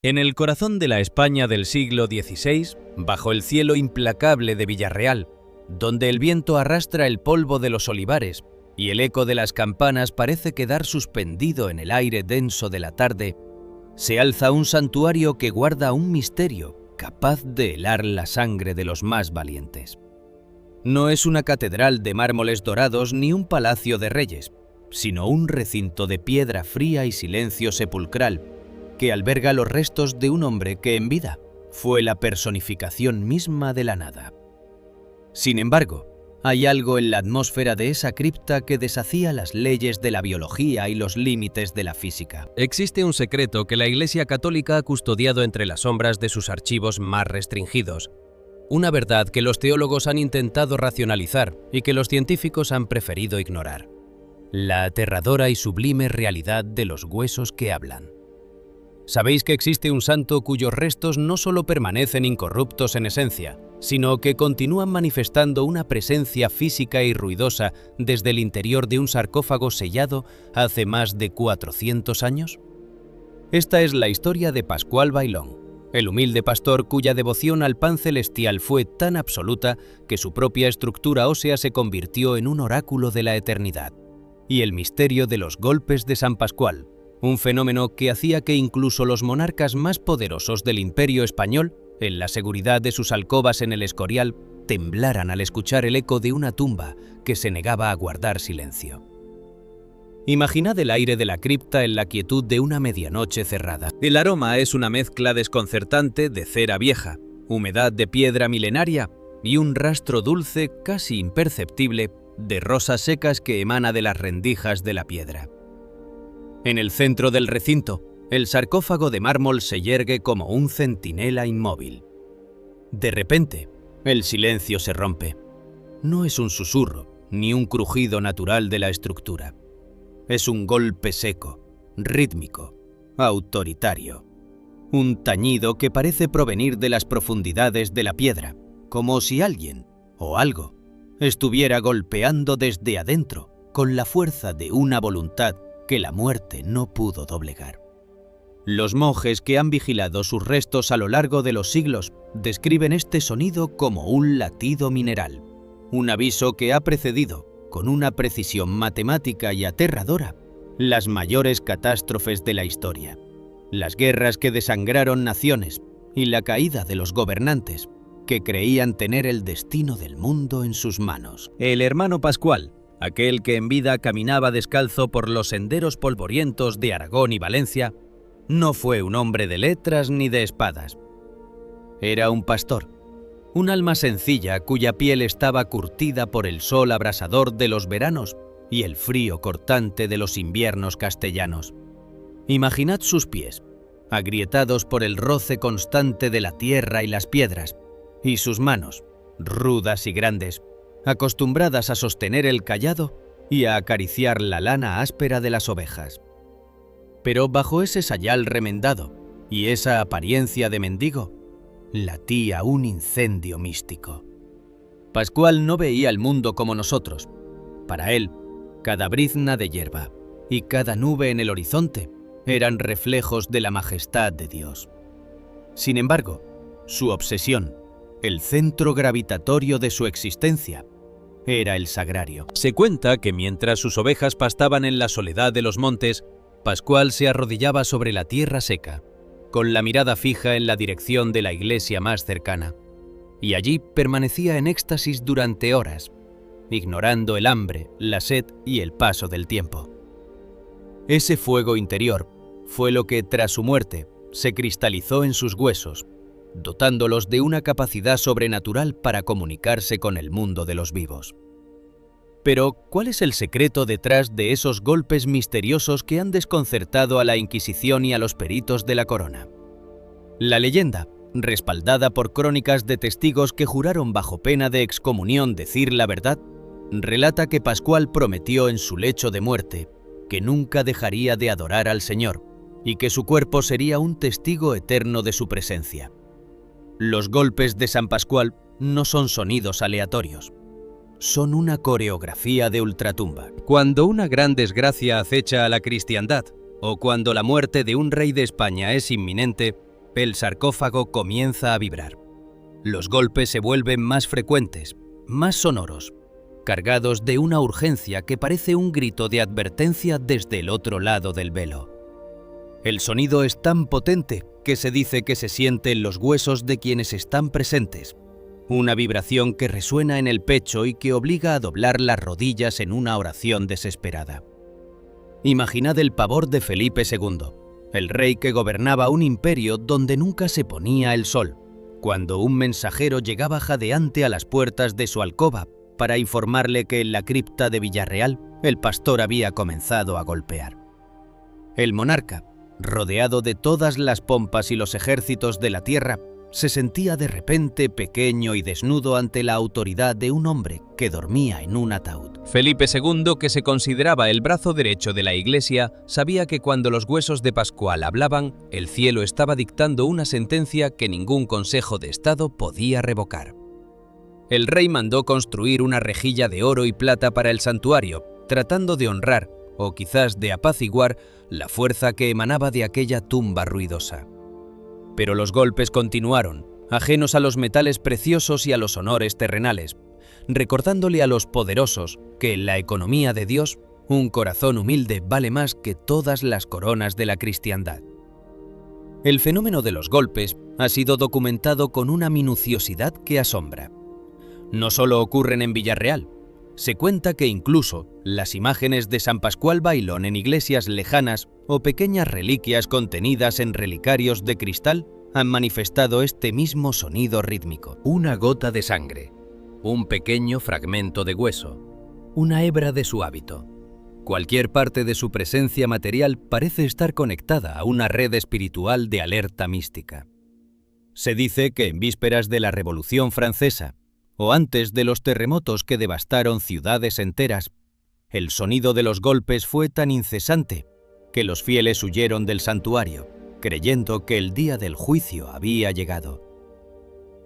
En el corazón de la España del siglo XVI, bajo el cielo implacable de Villarreal, donde el viento arrastra el polvo de los olivares y el eco de las campanas parece quedar suspendido en el aire denso de la tarde, se alza un santuario que guarda un misterio capaz de helar la sangre de los más valientes. No es una catedral de mármoles dorados ni un palacio de reyes, sino un recinto de piedra fría y silencio sepulcral que alberga los restos de un hombre que en vida fue la personificación misma de la nada. Sin embargo, hay algo en la atmósfera de esa cripta que deshacía las leyes de la biología y los límites de la física. Existe un secreto que la Iglesia Católica ha custodiado entre las sombras de sus archivos más restringidos. Una verdad que los teólogos han intentado racionalizar y que los científicos han preferido ignorar. La aterradora y sublime realidad de los huesos que hablan. ¿Sabéis que existe un santo cuyos restos no solo permanecen incorruptos en esencia, sino que continúan manifestando una presencia física y ruidosa desde el interior de un sarcófago sellado hace más de 400 años? Esta es la historia de Pascual Bailón, el humilde pastor cuya devoción al pan celestial fue tan absoluta que su propia estructura ósea se convirtió en un oráculo de la eternidad, y el misterio de los golpes de San Pascual, un fenómeno que hacía que incluso los monarcas más poderosos del Imperio español, en la seguridad de sus alcobas en el Escorial, temblaran al escuchar el eco de una tumba que se negaba a guardar silencio. Imaginad el aire de la cripta en la quietud de una medianoche cerrada. El aroma es una mezcla desconcertante de cera vieja, humedad de piedra milenaria y un rastro dulce, casi imperceptible, de rosas secas que emana de las rendijas de la piedra. En el centro del recinto, el sarcófago de mármol se yergue como un centinela inmóvil. De repente, el silencio se rompe. No es un susurro, ni un crujido natural de la estructura. Es un golpe seco, rítmico, autoritario. Un tañido que parece provenir de las profundidades de la piedra, como si alguien, o algo, estuviera golpeando desde adentro con la fuerza de una voluntad que la muerte no pudo doblegar. Los monjes que han vigilado sus restos a lo largo de los siglos describen este sonido como un latido mineral, un aviso que ha precedido, con una precisión matemática y aterradora, las mayores catástrofes de la historia, las guerras que desangraron naciones y la caída de los gobernantes que creían tener el destino del mundo en sus manos. El hermano Pascual, aquel que en vida caminaba descalzo por los senderos polvorientos de Aragón y Valencia, no fue un hombre de letras ni de espadas. Era un pastor, un alma sencilla cuya piel estaba curtida por el sol abrasador de los veranos y el frío cortante de los inviernos castellanos. Imaginad sus pies, agrietados por el roce constante de la tierra y las piedras, y sus manos, rudas y grandes, acostumbradas a sostener el cayado y a acariciar la lana áspera de las ovejas. Pero bajo ese sayal remendado y esa apariencia de mendigo, latía un incendio místico. Pascual no veía el mundo como nosotros. Para él, cada brizna de hierba y cada nube en el horizonte eran reflejos de la majestad de Dios. Sin embargo, su obsesión, el centro gravitatorio de su existencia, era el sagrario. Se cuenta que mientras sus ovejas pastaban en la soledad de los montes, Pascual se arrodillaba sobre la tierra seca, con la mirada fija en la dirección de la iglesia más cercana, y allí permanecía en éxtasis durante horas, ignorando el hambre, la sed y el paso del tiempo. Ese fuego interior fue lo que, tras su muerte, se cristalizó en sus huesos, dotándolos de una capacidad sobrenatural para comunicarse con el mundo de los vivos. Pero, ¿cuál es el secreto detrás de esos golpes misteriosos que han desconcertado a la Inquisición y a los peritos de la corona? La leyenda, respaldada por crónicas de testigos que juraron bajo pena de excomunión decir la verdad, relata que Pascual prometió en su lecho de muerte que nunca dejaría de adorar al Señor y que su cuerpo sería un testigo eterno de su presencia. Los golpes de San Pascual no son sonidos aleatorios. Son una coreografía de ultratumba. Cuando una gran desgracia acecha a la cristiandad, o cuando la muerte de un rey de España es inminente, el sarcófago comienza a vibrar. Los golpes se vuelven más frecuentes, más sonoros, cargados de una urgencia que parece un grito de advertencia desde el otro lado del velo. El sonido es tan potente que se dice que se siente en los huesos de quienes están presentes, una vibración que resuena en el pecho y que obliga a doblar las rodillas en una oración desesperada. Imaginad el pavor de Felipe II, el rey que gobernaba un imperio donde nunca se ponía el sol, cuando un mensajero llegaba jadeante a las puertas de su alcoba para informarle que en la cripta de Villarreal el pastor había comenzado a golpear. El monarca, rodeado de todas las pompas y los ejércitos de la tierra, se sentía de repente pequeño y desnudo ante la autoridad de un hombre que dormía en un ataúd. Felipe II, que se consideraba el brazo derecho de la Iglesia, sabía que cuando los huesos de Pascual hablaban, el cielo estaba dictando una sentencia que ningún consejo de Estado podía revocar. El rey mandó construir una rejilla de oro y plata para el santuario, tratando de honrar, o quizás de apaciguar, la fuerza que emanaba de aquella tumba ruidosa. Pero los golpes continuaron, ajenos a los metales preciosos y a los honores terrenales, recordándole a los poderosos que en la economía de Dios, un corazón humilde vale más que todas las coronas de la cristiandad. El fenómeno de los golpes ha sido documentado con una minuciosidad que asombra. No solo ocurren en Villarreal. Se cuenta que incluso las imágenes de San Pascual Bailón en iglesias lejanas o pequeñas reliquias contenidas en relicarios de cristal han manifestado este mismo sonido rítmico. Una gota de sangre, un pequeño fragmento de hueso, una hebra de su hábito. Cualquier parte de su presencia material parece estar conectada a una red espiritual de alerta mística. Se dice que en vísperas de la Revolución Francesa, o antes de los terremotos que devastaron ciudades enteras, el sonido de los golpes fue tan incesante que los fieles huyeron del santuario, creyendo que el día del juicio había llegado.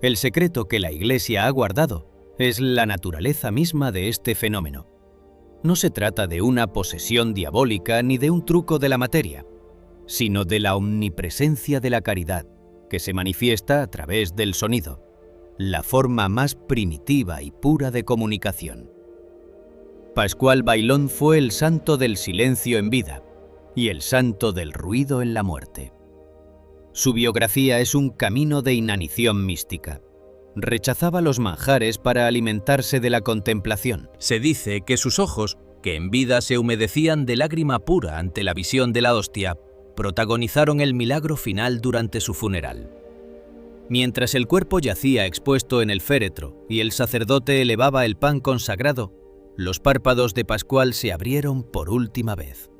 El secreto que la Iglesia ha guardado es la naturaleza misma de este fenómeno. No se trata de una posesión diabólica ni de un truco de la materia, sino de la omnipresencia de la caridad, que se manifiesta a través del sonido, la forma más primitiva y pura de comunicación. Pascual Bailón fue el santo del silencio en vida y el santo del ruido en la muerte. Su biografía es un camino de inanición mística. Rechazaba los manjares para alimentarse de la contemplación. Se dice que sus ojos, que en vida se humedecían de lágrima pura ante la visión de la hostia, protagonizaron el milagro final durante su funeral. Mientras el cuerpo yacía expuesto en el féretro y el sacerdote elevaba el pan consagrado, los párpados de Pascual se abrieron por última vez.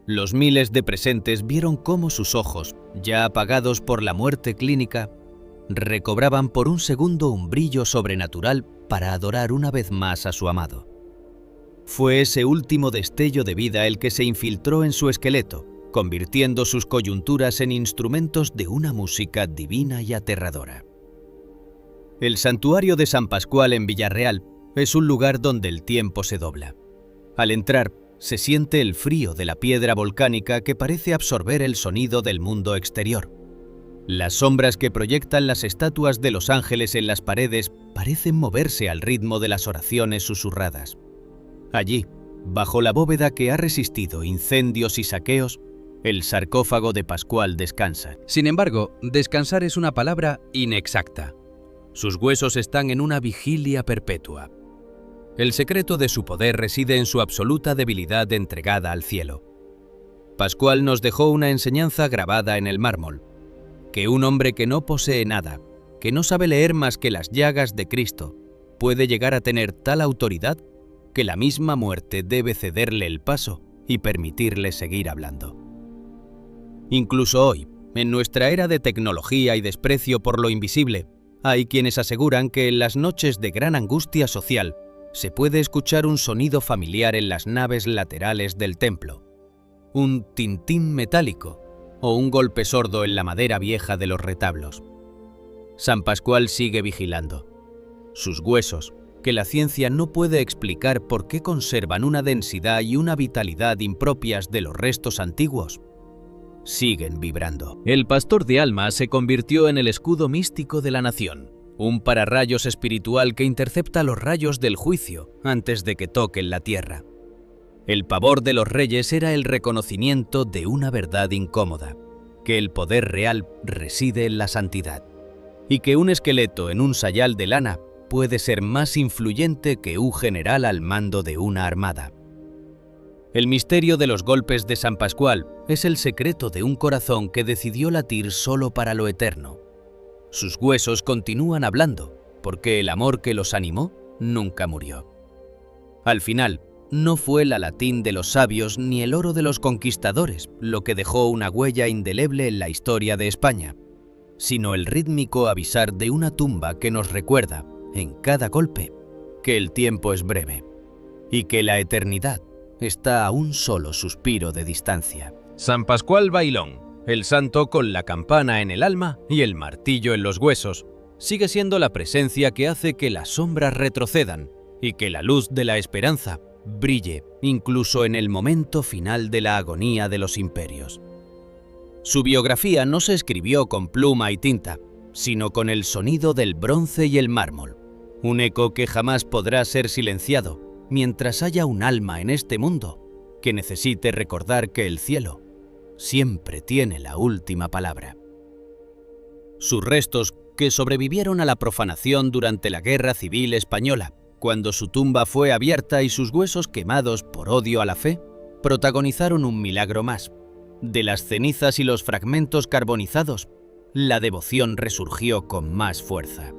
Los miles de presentes vieron cómo sus ojos, ya apagados por la muerte clínica, recobraban por un segundo un brillo sobrenatural para adorar una vez más a su amado. Fue ese último destello de vida el que se infiltró en su esqueleto, convirtiendo sus coyunturas en instrumentos de una música divina y aterradora. El santuario de San Pascual en Villarreal es un lugar donde el tiempo se dobla. Al entrar, se siente el frío de la piedra volcánica que parece absorber el sonido del mundo exterior. Las sombras que proyectan las estatuas de los ángeles en las paredes parecen moverse al ritmo de las oraciones susurradas. Allí, bajo la bóveda que ha resistido incendios y saqueos, el sarcófago de Pascual descansa. Sin embargo, descansar es una palabra inexacta. Sus huesos están en una vigilia perpetua. El secreto de su poder reside en su absoluta debilidad entregada al cielo. Pascual nos dejó una enseñanza grabada en el mármol, que un hombre que no posee nada, que no sabe leer más que las llagas de Cristo, puede llegar a tener tal autoridad que la misma muerte debe cederle el paso y permitirle seguir hablando. Incluso hoy, en nuestra era de tecnología y desprecio por lo invisible, hay quienes aseguran que en las noches de gran angustia social se puede escuchar un sonido familiar en las naves laterales del templo, un tintín metálico o un golpe sordo en la madera vieja de los retablos. San Pascual sigue vigilando. Sus huesos, que la ciencia no puede explicar por qué conservan una densidad y una vitalidad impropias de los restos antiguos, siguen vibrando. El pastor de almas se convirtió en el escudo místico de la nación, un pararrayos espiritual que intercepta los rayos del juicio antes de que toquen la tierra. El pavor de los reyes era el reconocimiento de una verdad incómoda, que el poder real reside en la santidad, y que un esqueleto en un sayal de lana puede ser más influyente que un general al mando de una armada. El misterio de los golpes de San Pascual es el secreto de un corazón que decidió latir solo para lo eterno. Sus huesos continúan hablando, porque el amor que los animó nunca murió. Al final, no fue la latín de los sabios ni el oro de los conquistadores lo que dejó una huella indeleble en la historia de España, sino el rítmico avisar de una tumba que nos recuerda, en cada golpe, que el tiempo es breve y que la eternidad está a un solo suspiro de distancia. San Pascual Bailón, el santo con la campana en el alma y el martillo en los huesos, sigue siendo la presencia que hace que las sombras retrocedan y que la luz de la esperanza brille incluso en el momento final de la agonía de los imperios. Su biografía no se escribió con pluma y tinta, sino con el sonido del bronce y el mármol, un eco que jamás podrá ser silenciado mientras haya un alma en este mundo que necesite recordar que el cielo siempre tiene la última palabra. Sus restos, que sobrevivieron a la profanación durante la Guerra Civil Española, cuando su tumba fue abierta y sus huesos quemados por odio a la fe, protagonizaron un milagro más. De las cenizas y los fragmentos carbonizados, la devoción resurgió con más fuerza.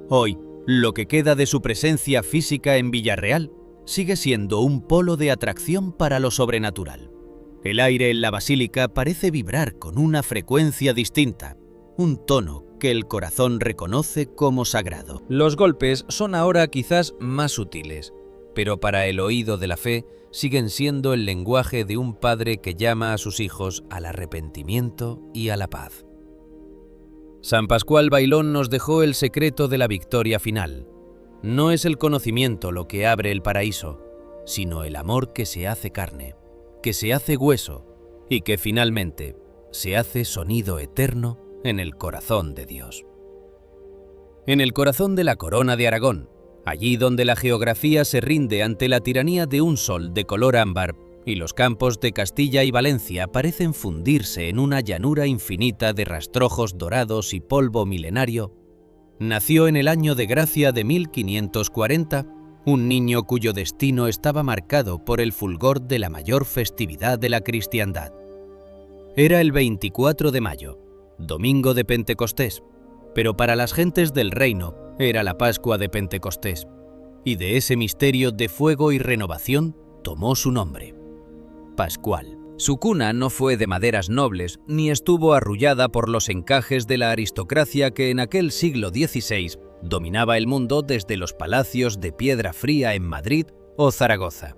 Hoy, lo que queda de su presencia física en Villarreal sigue siendo un polo de atracción para lo sobrenatural. El aire en la basílica parece vibrar con una frecuencia distinta, un tono que el corazón reconoce como sagrado. Los golpes son ahora quizás más sutiles, pero para el oído de la fe siguen siendo el lenguaje de un padre que llama a sus hijos al arrepentimiento y a la paz. San Pascual Bailón nos dejó el secreto de la victoria final. No es el conocimiento lo que abre el paraíso, sino el amor que se hace carne, que se hace hueso y que finalmente se hace sonido eterno en el corazón de Dios. En el corazón de la corona de Aragón, allí donde la geografía se rinde ante la tiranía de un sol de color ámbar y los campos de Castilla y Valencia parecen fundirse en una llanura infinita de rastrojos dorados y polvo milenario, nació en el año de gracia de 1540 un niño cuyo destino estaba marcado por el fulgor de la mayor festividad de la cristiandad. Era el 24 de mayo, domingo de Pentecostés, pero para las gentes del reino era la Pascua de Pentecostés, y de ese misterio de fuego y renovación tomó su nombre, Pascual. Su cuna no fue de maderas nobles, ni estuvo arrullada por los encajes de la aristocracia que en aquel siglo XVI dominaba el mundo desde los palacios de piedra fría en Madrid o Zaragoza.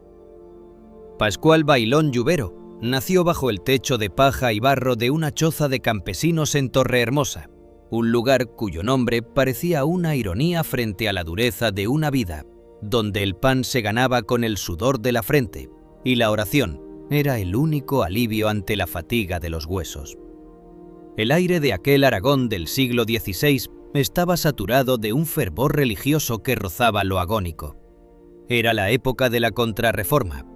Pascual Bailón Lluvero nació bajo el techo de paja y barro de una choza de campesinos en Torrehermosa, un lugar cuyo nombre parecía una ironía frente a la dureza de una vida, donde el pan se ganaba con el sudor de la frente y la oración era el único alivio ante la fatiga de los huesos. El aire de aquel Aragón del siglo XVI estaba saturado de un fervor religioso que rozaba lo agónico. Era la época de la Contrarreforma,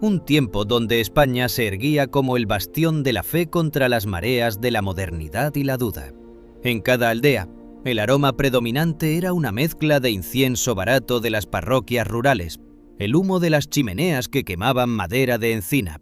un tiempo donde España se erguía como el bastión de la fe contra las mareas de la modernidad y la duda. En cada aldea, el aroma predominante era una mezcla de incienso barato de las parroquias rurales, el humo de las chimeneas que quemaban madera de encina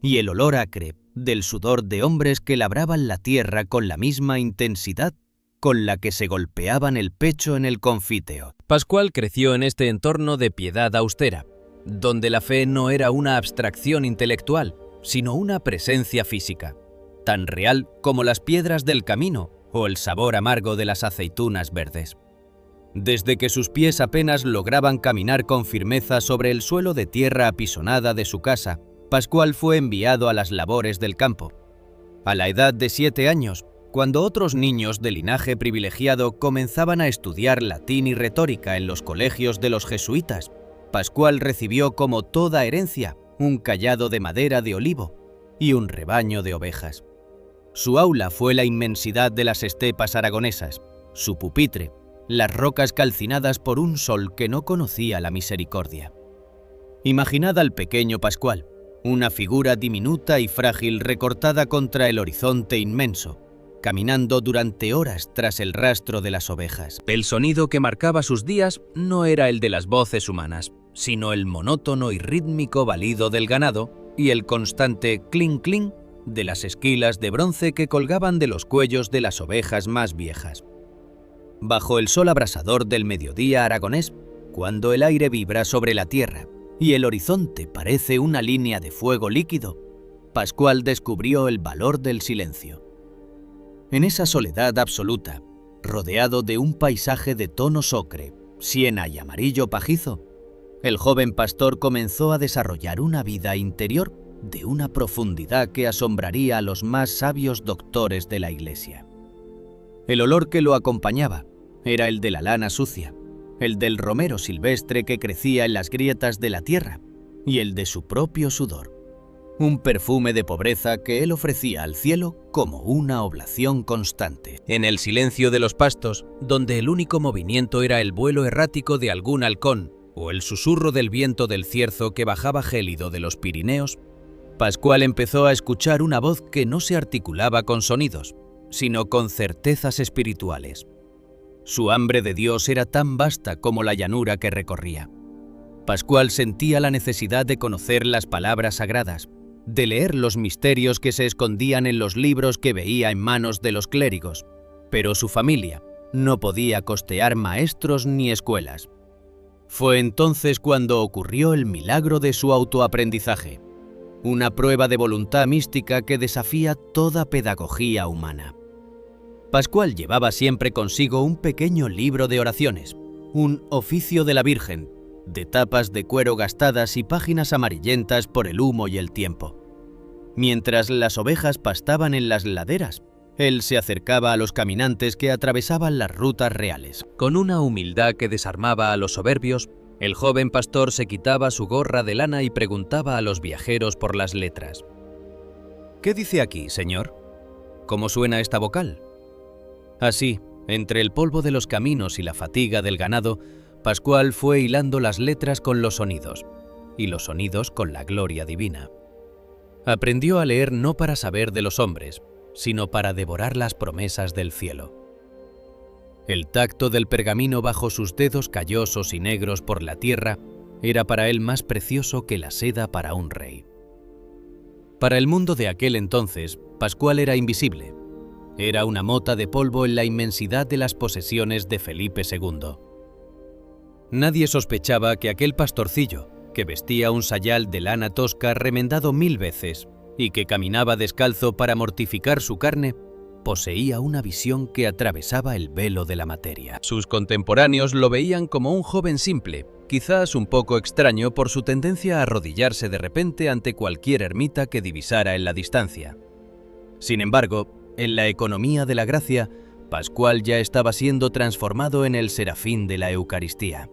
y el olor acre del sudor de hombres que labraban la tierra con la misma intensidad con la que se golpeaban el pecho en el confiteo. Pascual creció en este entorno de piedad austera, donde la fe no era una abstracción intelectual, sino una presencia física, tan real como las piedras del camino o el sabor amargo de las aceitunas verdes. Desde que sus pies apenas lograban caminar con firmeza sobre el suelo de tierra apisonada de su casa, Pascual fue enviado a las labores del campo. A la edad de 7 años, cuando otros niños de linaje privilegiado comenzaban a estudiar latín y retórica en los colegios de los jesuitas, Pascual recibió como toda herencia un cayado de madera de olivo y un rebaño de ovejas. Su aula fue la inmensidad de las estepas aragonesas, su pupitre, las rocas calcinadas por un sol que no conocía la misericordia. Imaginad al pequeño Pascual, una figura diminuta y frágil recortada contra el horizonte inmenso, caminando durante horas tras el rastro de las ovejas. El sonido que marcaba sus días no era el de las voces humanas, sino el monótono y rítmico balido del ganado y el constante clink clink de las esquilas de bronce que colgaban de los cuellos de las ovejas más viejas. Bajo el sol abrasador del mediodía aragonés, cuando el aire vibra sobre la tierra y el horizonte parece una línea de fuego líquido, Pascual descubrió el valor del silencio. En esa soledad absoluta, rodeado de un paisaje de tonos ocre, siena y amarillo pajizo, el joven pastor comenzó a desarrollar una vida interior de una profundidad que asombraría a los más sabios doctores de la Iglesia. El olor que lo acompañaba era el de la lana sucia, el del romero silvestre que crecía en las grietas de la tierra y el de su propio sudor. Un perfume de pobreza que él ofrecía al cielo como una oblación constante. En el silencio de los pastos, donde el único movimiento era el vuelo errático de algún halcón o el susurro del viento del cierzo que bajaba gélido de los Pirineos, Pascual empezó a escuchar una voz que no se articulaba con sonidos, sino con certezas espirituales. Su hambre de Dios era tan vasta como la llanura que recorría. Pascual sentía la necesidad de conocer las palabras sagradas, de leer los misterios que se escondían en los libros que veía en manos de los clérigos, pero su familia no podía costear maestros ni escuelas. Fue entonces cuando ocurrió el milagro de su autoaprendizaje, una prueba de voluntad mística que desafía toda pedagogía humana. Pascual llevaba siempre consigo un pequeño libro de oraciones, un oficio de la Virgen, de tapas de cuero gastadas y páginas amarillentas por el humo y el tiempo. Mientras las ovejas pastaban en las laderas, él se acercaba a los caminantes que atravesaban las rutas reales. Con una humildad que desarmaba a los soberbios, el joven pastor se quitaba su gorra de lana y preguntaba a los viajeros por las letras. ¿Qué dice aquí, señor? ¿Cómo suena esta vocal? Así, entre el polvo de los caminos y la fatiga del ganado, Pascual fue hilando las letras con los sonidos, y los sonidos con la gloria divina. Aprendió a leer no para saber de los hombres, sino para devorar las promesas del cielo. El tacto del pergamino bajo sus dedos callosos y negros por la tierra era para él más precioso que la seda para un rey. Para el mundo de aquel entonces, Pascual era invisible. Era una mota de polvo en la inmensidad de las posesiones de Felipe II. Nadie sospechaba que aquel pastorcillo, que vestía un sayal de lana tosca remendado 1000 veces y que caminaba descalzo para mortificar su carne, poseía una visión que atravesaba el velo de la materia. Sus contemporáneos lo veían como un joven simple, quizás un poco extraño por su tendencia a arrodillarse de repente ante cualquier ermita que divisara en la distancia. Sin embargo, en la economía de la gracia, Pascual ya estaba siendo transformado en el serafín de la Eucaristía.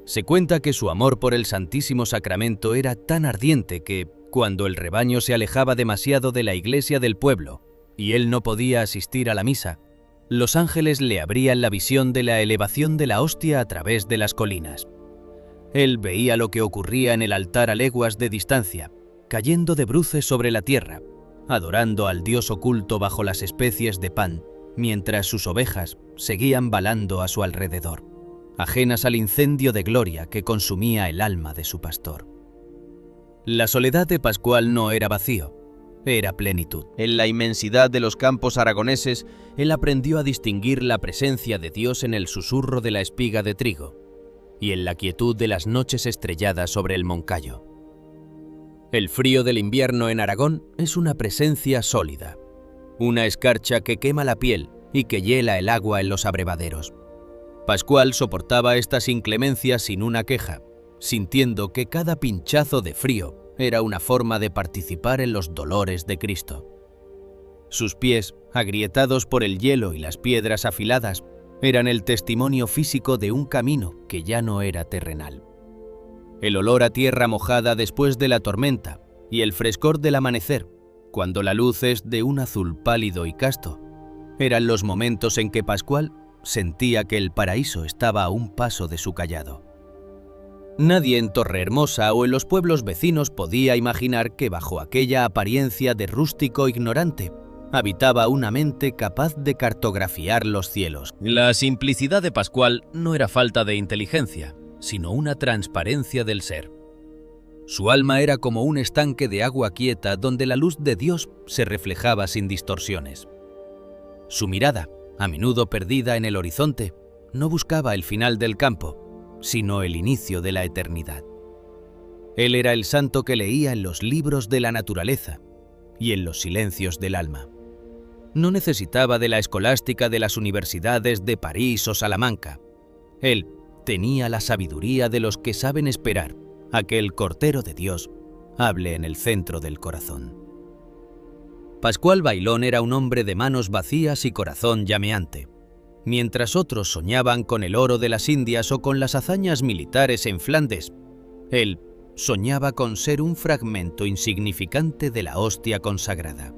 Se cuenta que su amor por el Santísimo Sacramento era tan ardiente que, cuando el rebaño se alejaba demasiado de la iglesia del pueblo y él no podía asistir a la misa, los ángeles le abrían la visión de la elevación de la hostia a través de las colinas. Él veía lo que ocurría en el altar a leguas de distancia, cayendo de bruces sobre la tierra, adorando al Dios oculto bajo las especies de pan, mientras sus ovejas seguían balando a su alrededor, ajenas al incendio de gloria que consumía el alma de su pastor. La soledad de Pascual no era vacío, era plenitud. En la inmensidad de los campos aragoneses, él aprendió a distinguir la presencia de Dios en el susurro de la espiga de trigo y en la quietud de las noches estrelladas sobre el Moncayo. El frío del invierno en Aragón es una presencia sólida, una escarcha que quema la piel y que hiela el agua en los abrevaderos. Pascual soportaba estas inclemencias sin una queja, sintiendo que cada pinchazo de frío era una forma de participar en los dolores de Cristo. Sus pies, agrietados por el hielo y las piedras afiladas, eran el testimonio físico de un camino que ya no era terrenal. El olor a tierra mojada después de la tormenta y el frescor del amanecer cuando la luz es de un azul pálido y casto. Eran los momentos en que Pascual sentía que el paraíso estaba a un paso de su cayado. Nadie en Torrehermosa o en los pueblos vecinos podía imaginar que bajo aquella apariencia de rústico ignorante habitaba una mente capaz de cartografiar los cielos. La simplicidad de Pascual no era falta de inteligencia, sino una transparencia del ser. Su alma era como un estanque de agua quieta donde la luz de Dios se reflejaba sin distorsiones. Su mirada, a menudo perdida en el horizonte, no buscaba el final del campo, sino el inicio de la eternidad. Él era el santo que leía en los libros de la naturaleza y en los silencios del alma. No necesitaba de la escolástica de las universidades de París o Salamanca. Él tenía la sabiduría de los que saben esperar a que el Cordero de Dios hable en el centro del corazón. Pascual Bailón era un hombre de manos vacías y corazón llameante. Mientras otros soñaban con el oro de las Indias o con las hazañas militares en Flandes, él soñaba con ser un fragmento insignificante de la hostia consagrada.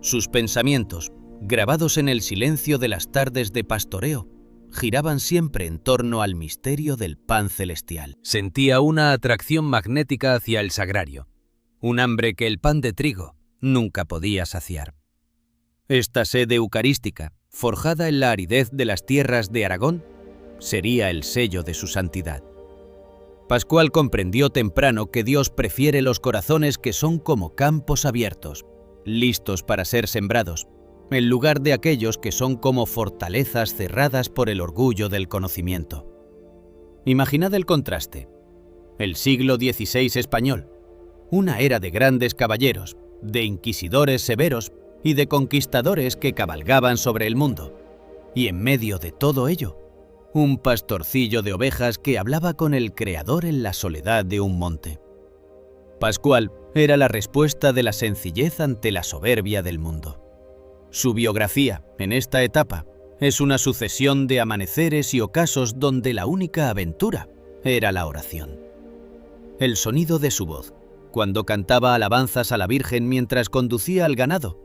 Sus pensamientos, grabados en el silencio de las tardes de pastoreo, giraban siempre en torno al misterio del pan celestial. Sentía una atracción magnética hacia el sagrario, un hambre que el pan de trigo nunca podía saciar. Esta sed eucarística, forjada en la aridez de las tierras de Aragón, sería el sello de su santidad. Pascual comprendió temprano que Dios prefiere los corazones que son como campos abiertos, listos para ser sembrados, en lugar de aquellos que son como fortalezas cerradas por el orgullo del conocimiento. Imaginad el contraste. El siglo XVI español, una era de grandes caballeros, de inquisidores severos y de conquistadores que cabalgaban sobre el mundo. Y en medio de todo ello, un pastorcillo de ovejas que hablaba con el Creador en la soledad de un monte. Pascual era la respuesta de la sencillez ante la soberbia del mundo. Su biografía, en esta etapa, es una sucesión de amaneceres y ocasos donde la única aventura era la oración. El sonido de su voz, cuando cantaba alabanzas a la Virgen mientras conducía al ganado,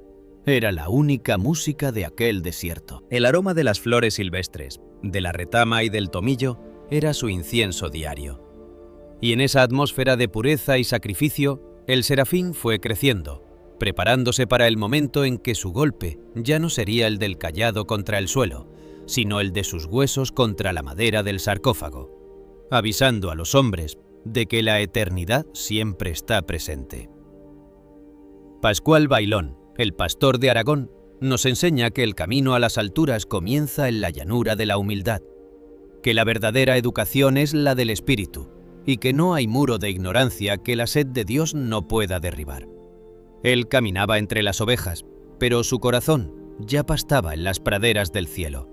era la única música de aquel desierto. El aroma de las flores silvestres, de la retama y del tomillo, era su incienso diario. Y en esa atmósfera de pureza y sacrificio, el serafín fue creciendo, preparándose para el momento en que su golpe ya no sería el del cayado contra el suelo, sino el de sus huesos contra la madera del sarcófago, avisando a los hombres de que la eternidad siempre está presente. Pascual Bailón, el pastor de Aragón, nos enseña que el camino a las alturas comienza en la llanura de la humildad, que la verdadera educación es la del espíritu, y que no hay muro de ignorancia que la sed de Dios no pueda derribar. Él caminaba entre las ovejas, pero su corazón ya pastaba en las praderas del cielo.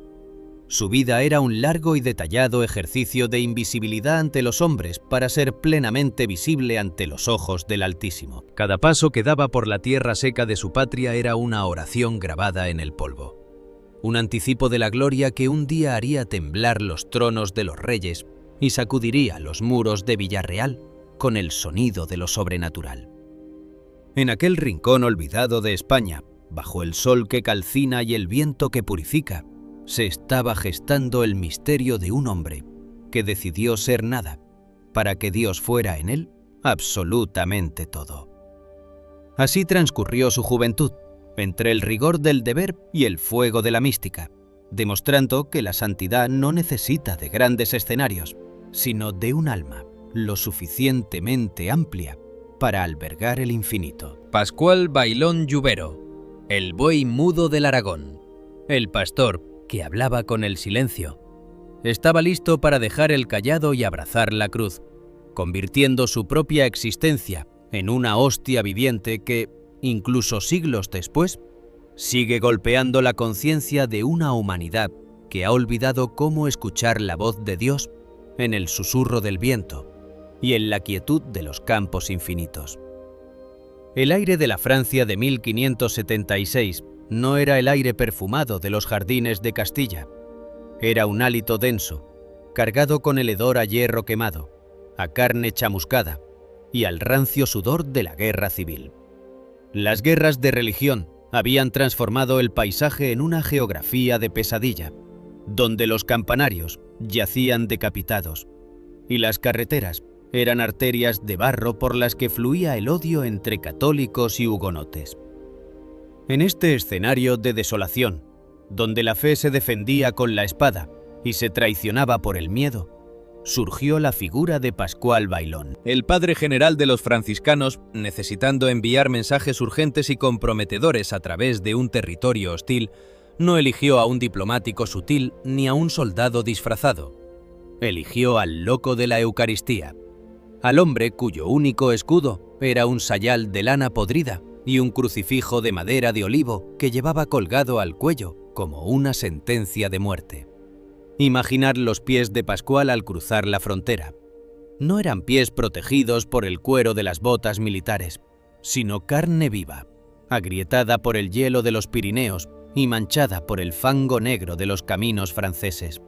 Su vida era un largo y detallado ejercicio de invisibilidad ante los hombres para ser plenamente visible ante los ojos del Altísimo. Cada paso que daba por la tierra seca de su patria era una oración grabada en el polvo. Un anticipo de la gloria que un día haría temblar los tronos de los reyes y sacudiría los muros de Villarreal con el sonido de lo sobrenatural. En aquel rincón olvidado de España, bajo el sol que calcina y el viento que purifica, se estaba gestando el misterio de un hombre que decidió ser nada para que Dios fuera en él absolutamente todo. Así transcurrió su juventud, entre el rigor del deber y el fuego de la mística, demostrando que la santidad no necesita de grandes escenarios, sino de un alma lo suficientemente amplia para albergar el infinito. Pascual Bailón Lluvero, el buey mudo del Aragón, el pastor que hablaba con el silencio, estaba listo para dejar el cayado y abrazar la cruz, convirtiendo su propia existencia en una hostia viviente que, incluso siglos después, sigue golpeando la conciencia de una humanidad que ha olvidado cómo escuchar la voz de Dios en el susurro del viento y en la quietud de los campos infinitos. El aire de la Francia de 1576 no era el aire perfumado de los jardines de Castilla. Era un hálito denso, cargado con el hedor a hierro quemado, a carne chamuscada y al rancio sudor de la guerra civil. Las guerras de religión habían transformado el paisaje en una geografía de pesadilla, donde los campanarios yacían decapitados y las carreteras eran arterias de barro por las que fluía el odio entre católicos y hugonotes. En este escenario de desolación, donde la fe se defendía con la espada y se traicionaba por el miedo, surgió la figura de Pascual Bailón. El padre general de los franciscanos, necesitando enviar mensajes urgentes y comprometedores a través de un territorio hostil, no eligió a un diplomático sutil ni a un soldado disfrazado. Eligió al loco de la Eucaristía, al hombre cuyo único escudo era un sayal de lana podrida y un crucifijo de madera de olivo que llevaba colgado al cuello como una sentencia de muerte. Imaginad los pies de Pascual al cruzar la frontera. No eran pies protegidos por el cuero de las botas militares, sino carne viva, agrietada por el hielo de los Pirineos y manchada por el fango negro de los caminos franceses.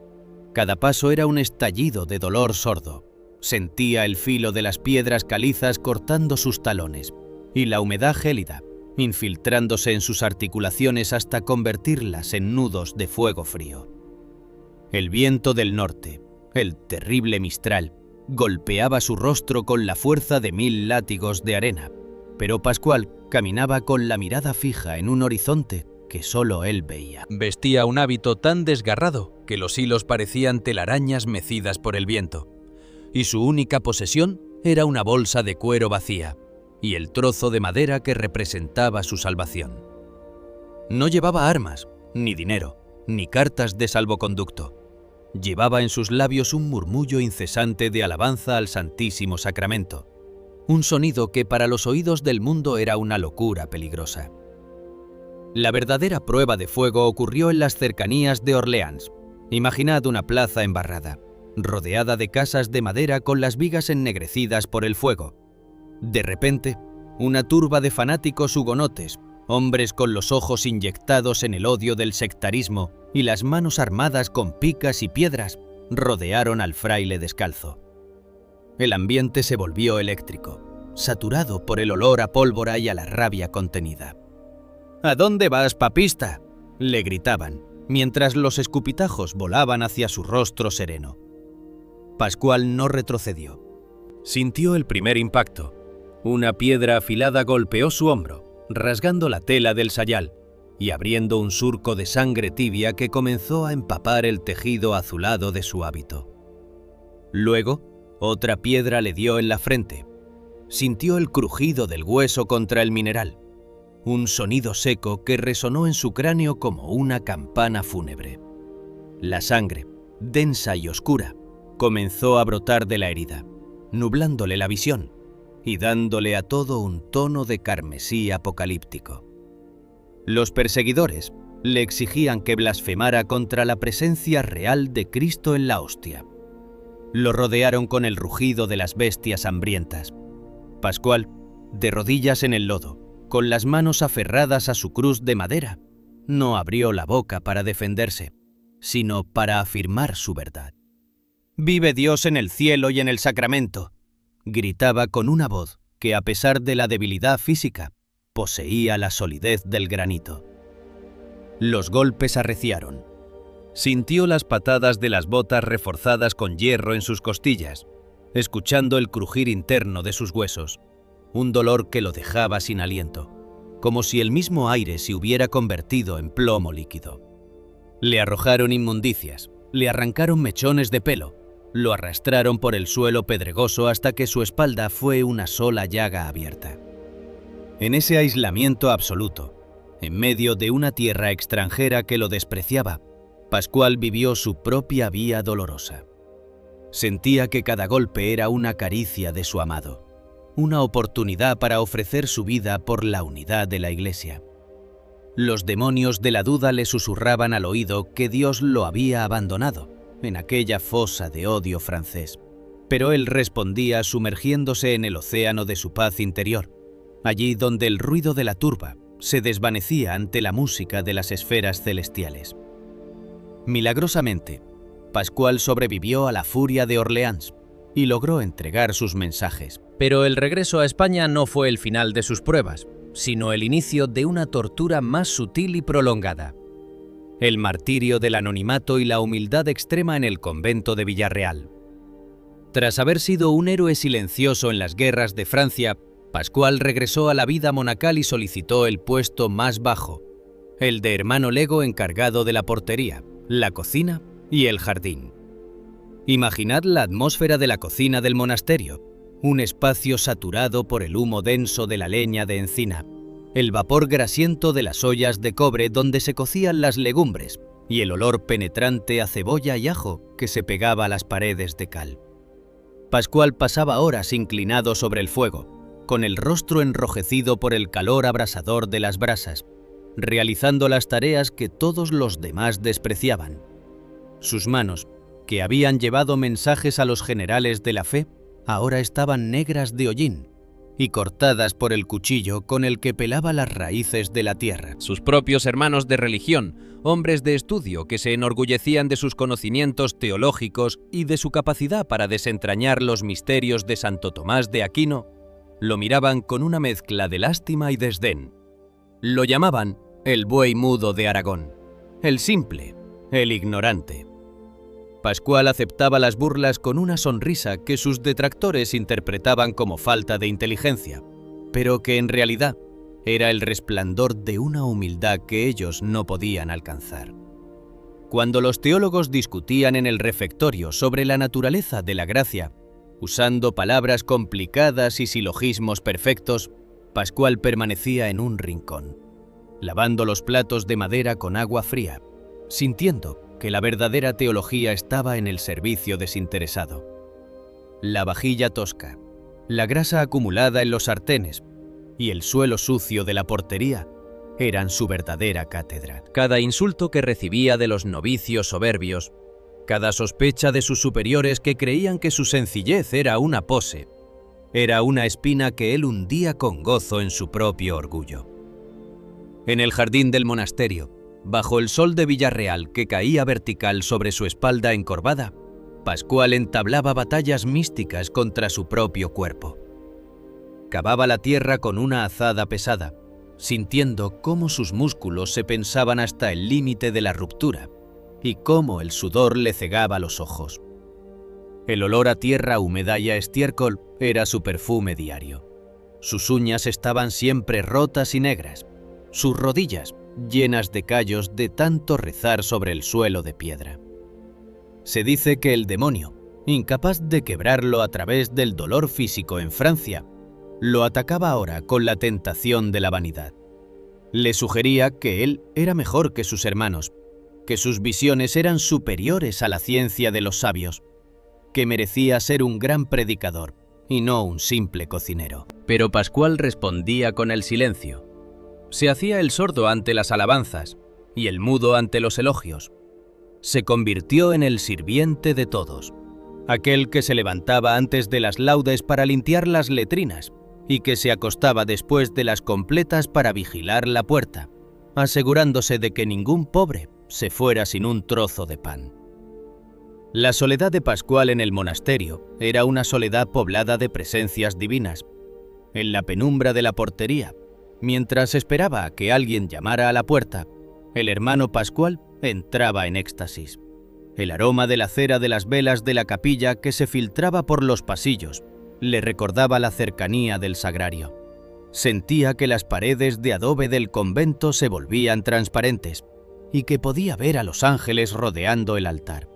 Cada paso era un estallido de dolor sordo. Sentía el filo de las piedras calizas cortando sus talones y la humedad gélida infiltrándose en sus articulaciones hasta convertirlas en nudos de fuego frío. El viento del norte, el terrible Mistral, golpeaba su rostro con la fuerza de 1000 látigos de arena, pero Pascual caminaba con la mirada fija en un horizonte que solo él veía. Vestía un hábito tan desgarrado que los hilos parecían telarañas mecidas por el viento, y su única posesión era una bolsa de cuero vacía y el trozo de madera que representaba su salvación. No llevaba armas, ni dinero, ni cartas de salvoconducto. Llevaba en sus labios un murmullo incesante de alabanza al Santísimo Sacramento, un sonido que para los oídos del mundo era una locura peligrosa. La verdadera prueba de fuego ocurrió en las cercanías de Orleans. Imaginad una plaza embarrada, rodeada de casas de madera con las vigas ennegrecidas por el fuego. De repente, una turba de fanáticos hugonotes, hombres con los ojos inyectados en el odio del sectarismo y las manos armadas con picas y piedras, rodearon al fraile descalzo. El ambiente se volvió eléctrico, saturado por el olor a pólvora y a la rabia contenida. «¿A dónde vas, papista?», le gritaban, mientras los escupitajos volaban hacia su rostro sereno. Pascual no retrocedió. Sintió el primer impacto. Una piedra afilada golpeó su hombro, rasgando la tela del sayal y abriendo un surco de sangre tibia que comenzó a empapar el tejido azulado de su hábito. Luego, otra piedra le dio en la frente. Sintió el crujido del hueso contra el mineral, un sonido seco que resonó en su cráneo como una campana fúnebre. La sangre, densa y oscura, comenzó a brotar de la herida, nublándole la visión y dándole a todo un tono de carmesí apocalíptico. Los perseguidores le exigían que blasfemara contra la presencia real de Cristo en la hostia. Lo rodearon con el rugido de las bestias hambrientas. Pascual, de rodillas en el lodo, con las manos aferradas a su cruz de madera, no abrió la boca para defenderse, sino para afirmar su verdad. «Vive Dios en el cielo y en el sacramento», gritaba con una voz que, a pesar de la debilidad física, poseía la solidez del granito. Los golpes arreciaron. Sintió las patadas de las botas reforzadas con hierro en sus costillas, escuchando el crujir interno de sus huesos, un dolor que lo dejaba sin aliento, como si el mismo aire se hubiera convertido en plomo líquido. Le arrojaron inmundicias, le arrancaron mechones de pelo, lo arrastraron por el suelo pedregoso hasta que su espalda fue una sola llaga abierta. En ese aislamiento absoluto, en medio de una tierra extranjera que lo despreciaba, Pascual vivió su propia vía dolorosa. Sentía que cada golpe era una caricia de su amado, una oportunidad para ofrecer su vida por la unidad de la Iglesia. Los demonios de la duda le susurraban al oído que Dios lo había abandonado en aquella fosa de odio francés, pero él respondía sumergiéndose en el océano de su paz interior, allí donde el ruido de la turba se desvanecía ante la música de las esferas celestiales. Milagrosamente, Pascual sobrevivió a la furia de Orleans y logró entregar sus mensajes. Pero el regreso a España no fue el final de sus pruebas, sino el inicio de una tortura más sutil y prolongada. El martirio del anonimato y la humildad extrema en el convento de Villarreal. Tras haber sido un héroe silencioso en las guerras de Francia, Pascual regresó a la vida monacal y solicitó el puesto más bajo, el de hermano lego encargado de la portería, la cocina y el jardín. Imaginad la atmósfera de la cocina del monasterio, un espacio saturado por el humo denso de la leña de encina, el vapor grasiento de las ollas de cobre donde se cocían las legumbres y el olor penetrante a cebolla y ajo que se pegaba a las paredes de cal. Pascual pasaba horas inclinado sobre el fuego, con el rostro enrojecido por el calor abrasador de las brasas, realizando las tareas que todos los demás despreciaban. Sus manos, que habían llevado mensajes a los generales de la fe, ahora estaban negras de hollín y cortadas por el cuchillo con el que pelaba las raíces de la tierra. Sus propios hermanos de religión, hombres de estudio que se enorgullecían de sus conocimientos teológicos y de su capacidad para desentrañar los misterios de Santo Tomás de Aquino, lo miraban con una mezcla de lástima y desdén. Lo llamaban el buey mudo de Aragón, el simple, el ignorante. Pascual aceptaba las burlas con una sonrisa que sus detractores interpretaban como falta de inteligencia, pero que en realidad era el resplandor de una humildad que ellos no podían alcanzar. Cuando los teólogos discutían en el refectorio sobre la naturaleza de la gracia, usando palabras complicadas y silogismos perfectos, Pascual permanecía en un rincón, lavando los platos de madera con agua fría, sintiendo que la verdadera teología estaba en el servicio desinteresado. La vajilla tosca, la grasa acumulada en los sartenes y el suelo sucio de la portería eran su verdadera cátedra. Cada insulto que recibía de los novicios soberbios, cada sospecha de sus superiores que creían que su sencillez era una pose, era una espina que él hundía con gozo en su propio orgullo. En el jardín del monasterio, bajo el sol de Villarreal que caía vertical sobre su espalda encorvada, Pascual entablaba batallas místicas contra su propio cuerpo. Cavaba la tierra con una azada pesada, sintiendo cómo sus músculos se pensaban hasta el límite de la ruptura y cómo el sudor le cegaba los ojos. El olor a tierra húmeda y a estiércol era su perfume diario. Sus uñas estaban siempre rotas y negras, sus rodillas llenas de callos de tanto rezar sobre el suelo de piedra. Se dice que el demonio, incapaz de quebrarlo a través del dolor físico en Francia, lo atacaba ahora con la tentación de la vanidad. Le sugería que él era mejor que sus hermanos, que sus visiones eran superiores a la ciencia de los sabios, que merecía ser un gran predicador y no un simple cocinero. Pero Pascual respondía con el silencio. Se hacía el sordo ante las alabanzas y el mudo ante los elogios. Se convirtió en el sirviente de todos, aquel que se levantaba antes de las laudes para limpiar las letrinas y que se acostaba después de las completas para vigilar la puerta, asegurándose de que ningún pobre se fuera sin un trozo de pan. La soledad de Pascual en el monasterio era una soledad poblada de presencias divinas. En la penumbra de la portería, mientras esperaba a que alguien llamara a la puerta, el hermano Pascual entraba en éxtasis. El aroma de la cera de las velas de la capilla que se filtraba por los pasillos le recordaba la cercanía del sagrario. Sentía que las paredes de adobe del convento se volvían transparentes y que podía ver a los ángeles rodeando el altar.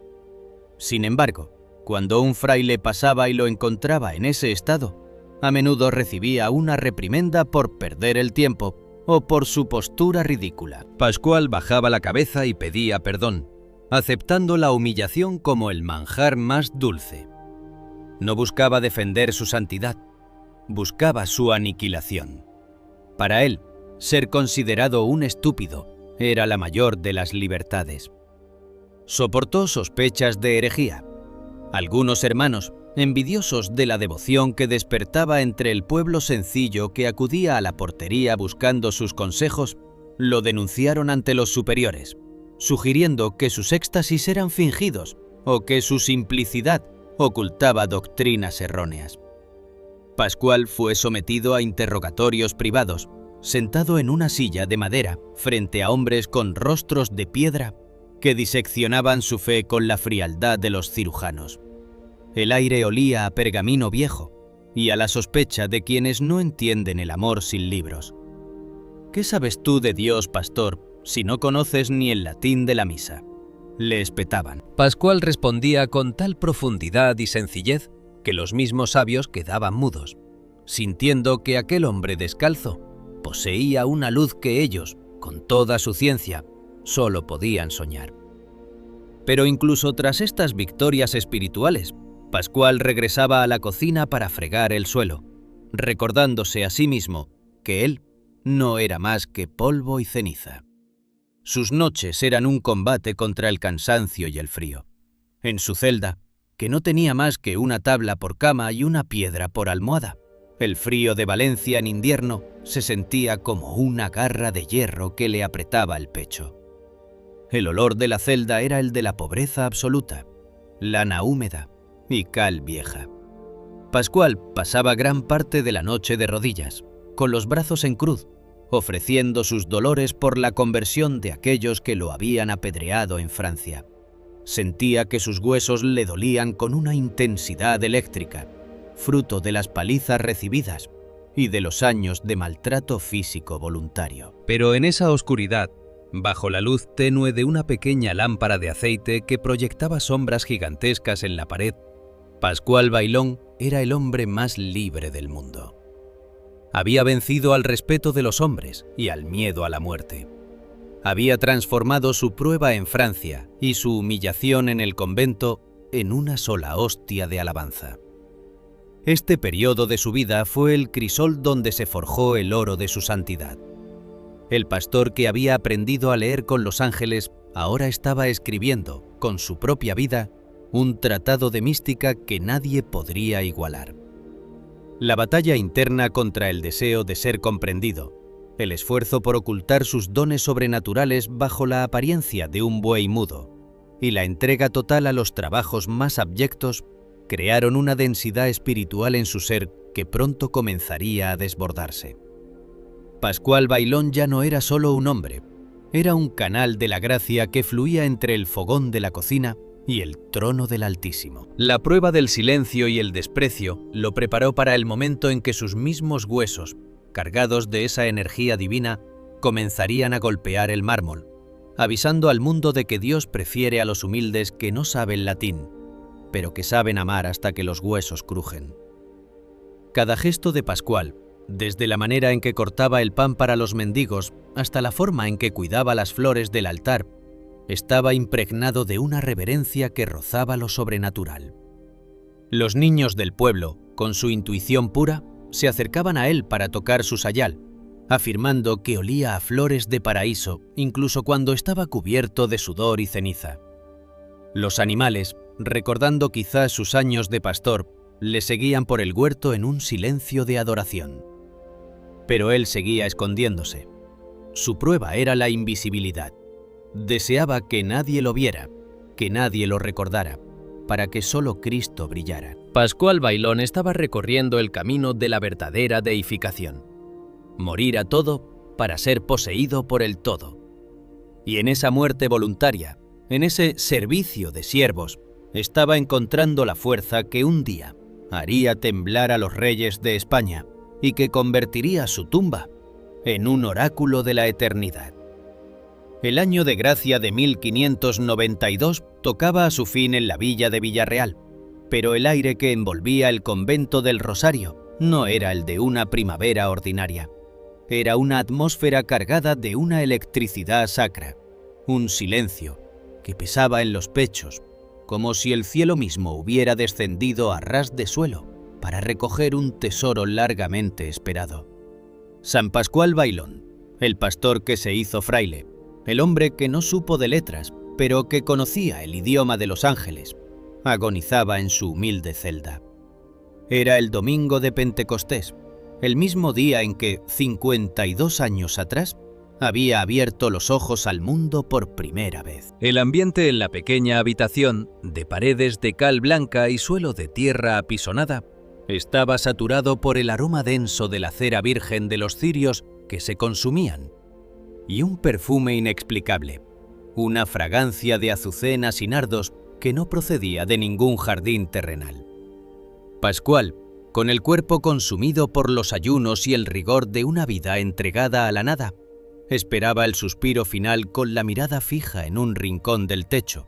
Sin embargo, cuando un fraile pasaba y lo encontraba en ese estado, a menudo recibía una reprimenda por perder el tiempo o por su postura ridícula. Pascual bajaba la cabeza y pedía perdón, aceptando la humillación como el manjar más dulce. No buscaba defender su santidad, buscaba su aniquilación. Para él, ser considerado un estúpido era la mayor de las libertades. Soportó sospechas de herejía. Algunos hermanos, envidiosos de la devoción que despertaba entre el pueblo sencillo que acudía a la portería buscando sus consejos, lo denunciaron ante los superiores, sugiriendo que sus éxtasis eran fingidos o que su simplicidad ocultaba doctrinas erróneas. Pascual fue sometido a interrogatorios privados sentado en una silla de madera frente a hombres con rostros de piedra que diseccionaban su fe con la frialdad de los cirujanos. El aire olía a pergamino viejo y a la sospecha de quienes no entienden el amor sin libros. ¿Qué sabes tú de Dios, pastor, si no conoces ni el latín de la misa?, le espetaban. Pascual respondía con tal profundidad y sencillez que los mismos sabios quedaban mudos, sintiendo que aquel hombre descalzo poseía una luz que ellos, con toda su ciencia, solo podían soñar. Pero incluso tras estas victorias espirituales, Pascual regresaba a la cocina para fregar el suelo, recordándose a sí mismo que él no era más que polvo y ceniza. Sus noches eran un combate contra el cansancio y el frío. En su celda, que no tenía más que una tabla por cama y una piedra por almohada, el frío de Valencia en invierno se sentía como una garra de hierro que le apretaba el pecho. El olor de la celda era el de la pobreza absoluta, lana húmeda y cal vieja. Pascual pasaba gran parte de la noche de rodillas, con los brazos en cruz, ofreciendo sus dolores por la conversión de aquellos que lo habían apedreado en Francia. Sentía que sus huesos le dolían con una intensidad eléctrica, fruto de las palizas recibidas y de los años de maltrato físico voluntario. Pero en esa oscuridad, bajo la luz tenue de una pequeña lámpara de aceite que proyectaba sombras gigantescas en la pared, Pascual Bailón era el hombre más libre del mundo. Había vencido al respeto de los hombres y al miedo a la muerte. Había transformado su prueba en Francia y su humillación en el convento en una sola hostia de alabanza. Este periodo de su vida fue el crisol donde se forjó el oro de su santidad. El pastor que había aprendido a leer con los ángeles ahora estaba escribiendo, con su propia vida, un tratado de mística que nadie podría igualar. La batalla interna contra el deseo de ser comprendido, el esfuerzo por ocultar sus dones sobrenaturales bajo la apariencia de un buey mudo y la entrega total a los trabajos más abyectos crearon una densidad espiritual en su ser que pronto comenzaría a desbordarse. Pascual Bailón ya no era solo un hombre, era un canal de la gracia que fluía entre el fogón de la cocina y el trono del Altísimo. La prueba del silencio y el desprecio lo preparó para el momento en que sus mismos huesos, cargados de esa energía divina, comenzarían a golpear el mármol, avisando al mundo de que Dios prefiere a los humildes que no saben latín, pero que saben amar hasta que los huesos crujen. Cada gesto de Pascual, desde la manera en que cortaba el pan para los mendigos hasta la forma en que cuidaba las flores del altar, estaba impregnado de una reverencia que rozaba lo sobrenatural. Los niños del pueblo, con su intuición pura, se acercaban a él para tocar su sayal, afirmando que olía a flores de paraíso incluso cuando estaba cubierto de sudor y ceniza. Los animales, recordando quizás sus años de pastor, le seguían por el huerto en un silencio de adoración. Pero él seguía escondiéndose. Su prueba era la invisibilidad. Deseaba que nadie lo viera, que nadie lo recordara, para que solo Cristo brillara. Pascual Bailón estaba recorriendo el camino de la verdadera deificación. Morir a todo para ser poseído por el todo. Y en esa muerte voluntaria, en ese servicio de siervos, estaba encontrando la fuerza que un día haría temblar a los reyes de España y que convertiría su tumba en un oráculo de la eternidad. El año de gracia de 1592 tocaba a su fin en la villa de Villarreal, pero el aire que envolvía el convento del Rosario no era el de una primavera ordinaria. Era una atmósfera cargada de una electricidad sacra, un silencio que pesaba en los pechos, como si el cielo mismo hubiera descendido a ras de suelo para recoger un tesoro largamente esperado. San Pascual Bailón, el pastor que se hizo fraile, el hombre que no supo de letras, pero que conocía el idioma de los ángeles, agonizaba en su humilde celda. Era el domingo de Pentecostés, el mismo día en que, 52 años atrás, había abierto los ojos al mundo por primera vez. El ambiente en la pequeña habitación, de paredes de cal blanca y suelo de tierra apisonada, estaba saturado por el aroma denso de la cera virgen de los cirios que se consumían, y un perfume inexplicable, una fragancia de azucenas y nardos que no procedía de ningún jardín terrenal. Pascual, con el cuerpo consumido por los ayunos y el rigor de una vida entregada a la nada, esperaba el suspiro final con la mirada fija en un rincón del techo,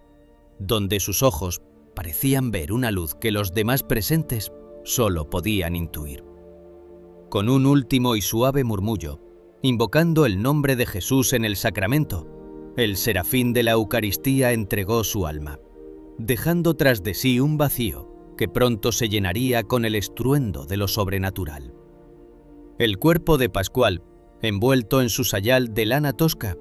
donde sus ojos parecían ver una luz que los demás presentes solo podían intuir. Con un último y suave murmullo, invocando el nombre de Jesús en el sacramento, el serafín de la Eucaristía entregó su alma, dejando tras de sí un vacío que pronto se llenaría con el estruendo de lo sobrenatural. El cuerpo de Pascual, envuelto en su sayal de lana tosca,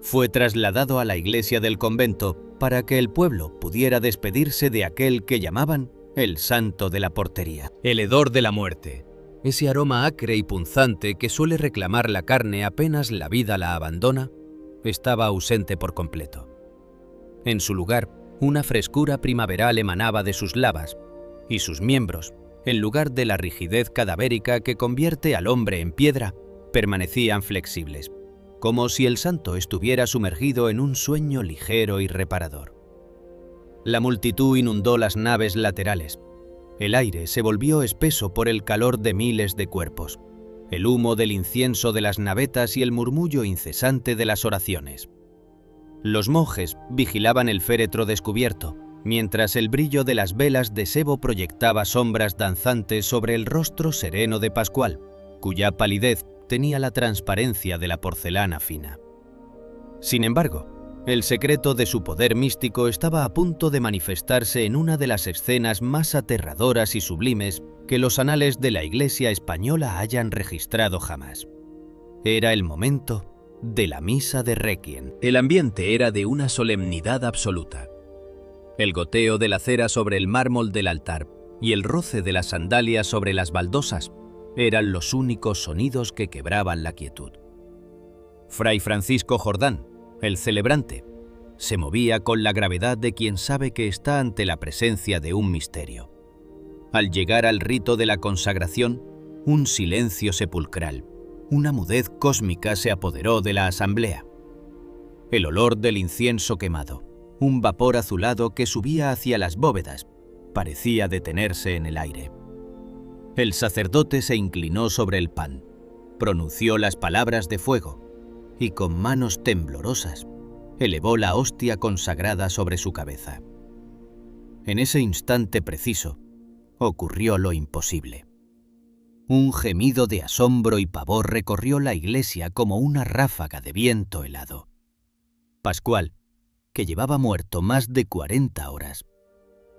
fue trasladado a la iglesia del convento para que el pueblo pudiera despedirse de aquel que llamaban el santo de la portería. El hedor de la muerte, ese aroma acre y punzante que suele reclamar la carne apenas la vida la abandona, estaba ausente por completo. En su lugar, una frescura primaveral emanaba de sus lavas, y sus miembros, en lugar de la rigidez cadavérica que convierte al hombre en piedra, permanecían flexibles, como si el santo estuviera sumergido en un sueño ligero y reparador. La multitud inundó las naves laterales. El aire se volvió espeso por el calor de miles de cuerpos, el humo del incienso de las navetas y el murmullo incesante de las oraciones. Los monjes vigilaban el féretro descubierto, mientras el brillo de las velas de sebo proyectaba sombras danzantes sobre el rostro sereno de Pascual, cuya palidez tenía la transparencia de la porcelana fina. Sin embargo, el secreto de su poder místico estaba a punto de manifestarse en una de las escenas más aterradoras y sublimes que los anales de la Iglesia española hayan registrado jamás. Era el momento de la misa de Requiem. El ambiente era de una solemnidad absoluta. El goteo de la cera sobre el mármol del altar y el roce de las sandalias sobre las baldosas eran los únicos sonidos que quebraban la quietud. Fray Francisco Jordán, el celebrante, se movía con la gravedad de quien sabe que está ante la presencia de un misterio. Al llegar al rito de la consagración, un silencio sepulcral, una mudez cósmica se apoderó de la asamblea. El olor del incienso quemado, un vapor azulado que subía hacia las bóvedas, parecía detenerse en el aire. El sacerdote se inclinó sobre el pan, pronunció las palabras de fuego y con manos temblorosas elevó la hostia consagrada sobre su cabeza. En ese instante preciso ocurrió lo imposible. Un gemido de asombro y pavor recorrió la iglesia como una ráfaga de viento helado. Pascual, que llevaba muerto más de 40 horas,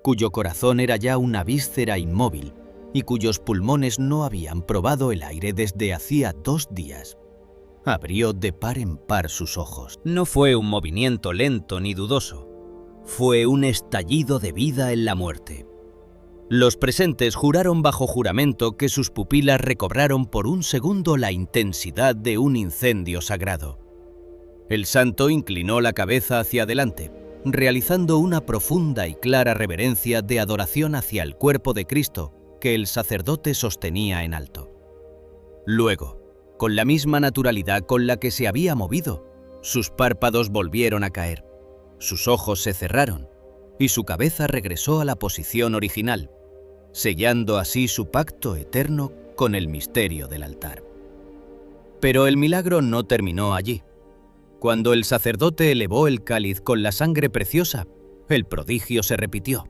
cuyo corazón era ya una víscera inmóvil y cuyos pulmones no habían probado el aire desde hacía 2 días, abrió de par en par sus ojos. No fue un movimiento lento ni dudoso, fue un estallido de vida en la muerte. Los presentes juraron bajo juramento que sus pupilas recobraron por un segundo la intensidad de un incendio sagrado. El santo inclinó la cabeza hacia adelante, realizando una profunda y clara reverencia de adoración hacia el cuerpo de Cristo que el sacerdote sostenía en alto. Luego, con la misma naturalidad con la que se había movido, sus párpados volvieron a caer, sus ojos se cerraron y su cabeza regresó a la posición original, sellando así su pacto eterno con el misterio del altar. Pero el milagro no terminó allí. Cuando el sacerdote elevó el cáliz con la sangre preciosa, el prodigio se repitió.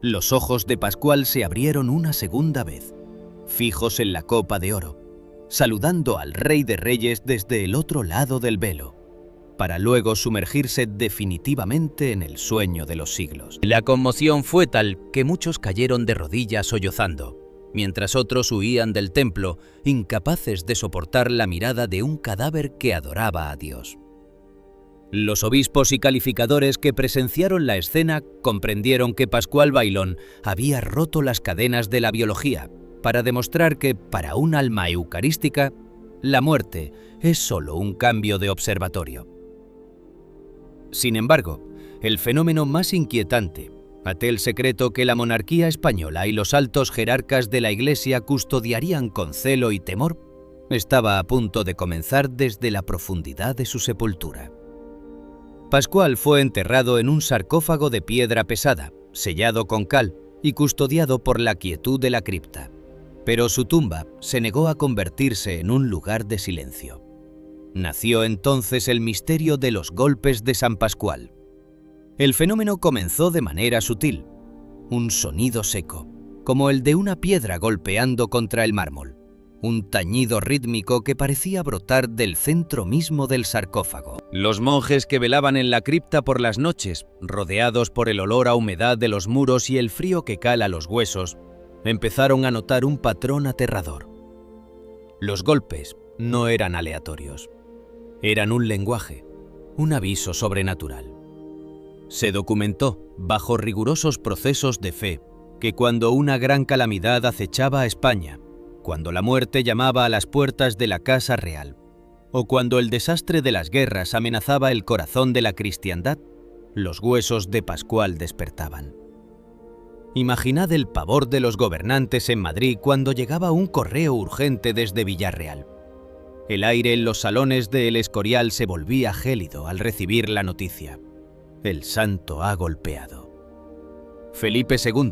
Los ojos de Pascual se abrieron una segunda vez, fijos en la copa de oro, saludando al Rey de Reyes desde el otro lado del velo, para luego sumergirse definitivamente en el sueño de los siglos. La conmoción fue tal que muchos cayeron de rodillas sollozando, mientras otros huían del templo, incapaces de soportar la mirada de un cadáver que adoraba a Dios. Los obispos y calificadores que presenciaron la escena comprendieron que Pascual Bailón había roto las cadenas de la biología para demostrar que, para un alma eucarística, la muerte es solo un cambio de observatorio. Sin embargo, el fenómeno más inquietante, aquel secreto que la monarquía española y los altos jerarcas de la Iglesia custodiarían con celo y temor, estaba a punto de comenzar desde la profundidad de su sepultura. Pascual fue enterrado en un sarcófago de piedra pesada, sellado con cal y custodiado por la quietud de la cripta. Pero su tumba se negó a convertirse en un lugar de silencio. Nació entonces el misterio de los golpes de San Pascual. El fenómeno comenzó de manera sutil, un sonido seco, como el de una piedra golpeando contra el mármol, un tañido rítmico que parecía brotar del centro mismo del sarcófago. Los monjes que velaban en la cripta por las noches, rodeados por el olor a humedad de los muros y el frío que cala los huesos, empezaron a notar un patrón aterrador. Los golpes no eran aleatorios. Eran un lenguaje, un aviso sobrenatural. Se documentó, bajo rigurosos procesos de fe, que cuando una gran calamidad acechaba a España, cuando la muerte llamaba a las puertas de la Casa Real, o cuando el desastre de las guerras amenazaba el corazón de la cristiandad, los huesos de Pascual despertaban. Imaginad el pavor de los gobernantes en Madrid cuando llegaba un correo urgente desde Villarreal. El aire en los salones de El Escorial se volvía gélido al recibir la noticia. El santo ha golpeado. Felipe II,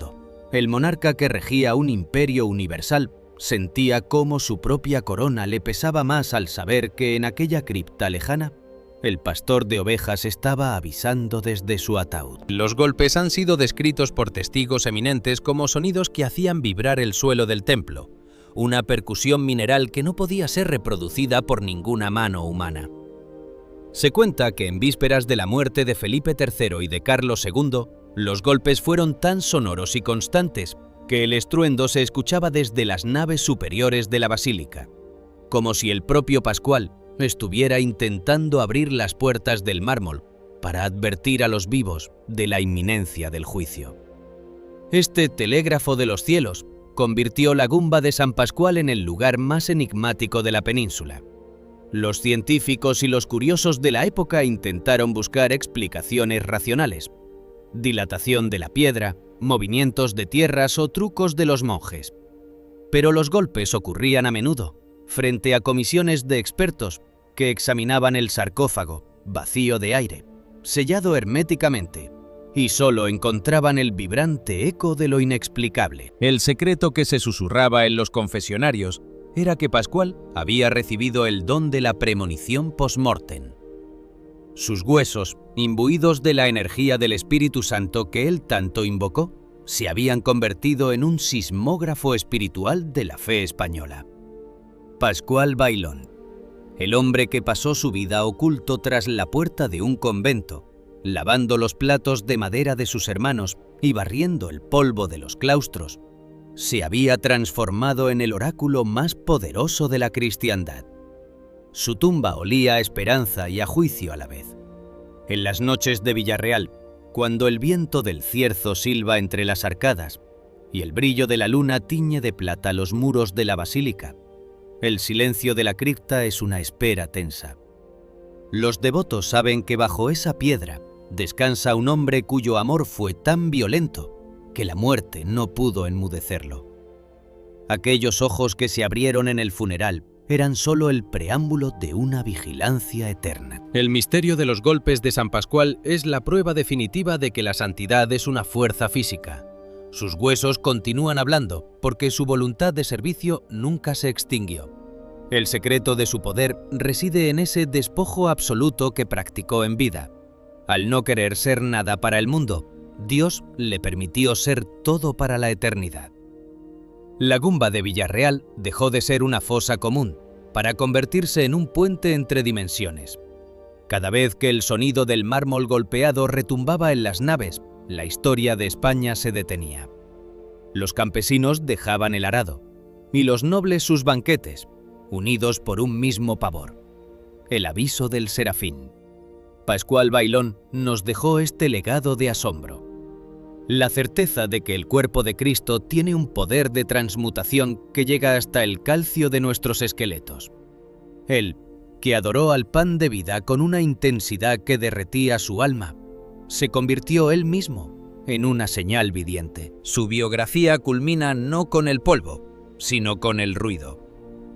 el monarca que regía un imperio universal, sentía cómo su propia corona le pesaba más al saber que en aquella cripta lejana, el pastor de ovejas estaba avisando desde su ataúd. Los golpes han sido descritos por testigos eminentes como sonidos que hacían vibrar el suelo del templo, una percusión mineral que no podía ser reproducida por ninguna mano humana. Se cuenta que en vísperas de la muerte de Felipe III y de Carlos II, los golpes fueron tan sonoros y constantes que el estruendo se escuchaba desde las naves superiores de la basílica, como si el propio Pascual estuviera intentando abrir las puertas del mármol para advertir a los vivos de la inminencia del juicio. Este telégrafo de los cielos convirtió la Gumba de San Pascual en el lugar más enigmático de la península. Los científicos y los curiosos de la época intentaron buscar explicaciones racionales: dilatación de la piedra, movimientos de tierras o trucos de los monjes. Pero los golpes ocurrían a menudo, frente a comisiones de expertos que examinaban el sarcófago, vacío de aire, sellado herméticamente, y solo encontraban el vibrante eco de lo inexplicable. El secreto que se susurraba en los confesionarios era que Pascual había recibido el don de la premonición post-mortem. Sus huesos, imbuidos de la energía del Espíritu Santo que él tanto invocó, se habían convertido en un sismógrafo espiritual de la fe española. Pascual Bailón, el hombre que pasó su vida oculto tras la puerta de un convento, lavando los platos de madera de sus hermanos y barriendo el polvo de los claustros, se había transformado en el oráculo más poderoso de la cristiandad. Su tumba olía a esperanza y a juicio a la vez. En las noches de Villarreal, cuando el viento del cierzo silba entre las arcadas y el brillo de la luna tiñe de plata los muros de la basílica, el silencio de la cripta es una espera tensa. Los devotos saben que bajo esa piedra descansa un hombre cuyo amor fue tan violento que la muerte no pudo enmudecerlo. Aquellos ojos que se abrieron en el funeral eran solo el preámbulo de una vigilancia eterna. El misterio de los golpes de San Pascual es la prueba definitiva de que la santidad es una fuerza física. Sus huesos continúan hablando porque su voluntad de servicio nunca se extinguió. El secreto de su poder reside en ese despojo absoluto que practicó en vida. Al no querer ser nada para el mundo, Dios le permitió ser todo para la eternidad. La Gumba de Villarreal dejó de ser una fosa común para convertirse en un puente entre dimensiones. Cada vez que el sonido del mármol golpeado retumbaba en las naves, la historia de España se detenía. Los campesinos dejaban el arado y los nobles sus banquetes, unidos por un mismo pavor: el aviso del serafín. Pascual Bailón nos dejó este legado de asombro: la certeza de que el cuerpo de Cristo tiene un poder de transmutación que llega hasta el calcio de nuestros esqueletos. Él, que adoró al pan de vida con una intensidad que derretía su alma, se convirtió él mismo en una señal viviente. Su biografía culmina no con el polvo, sino con el ruido.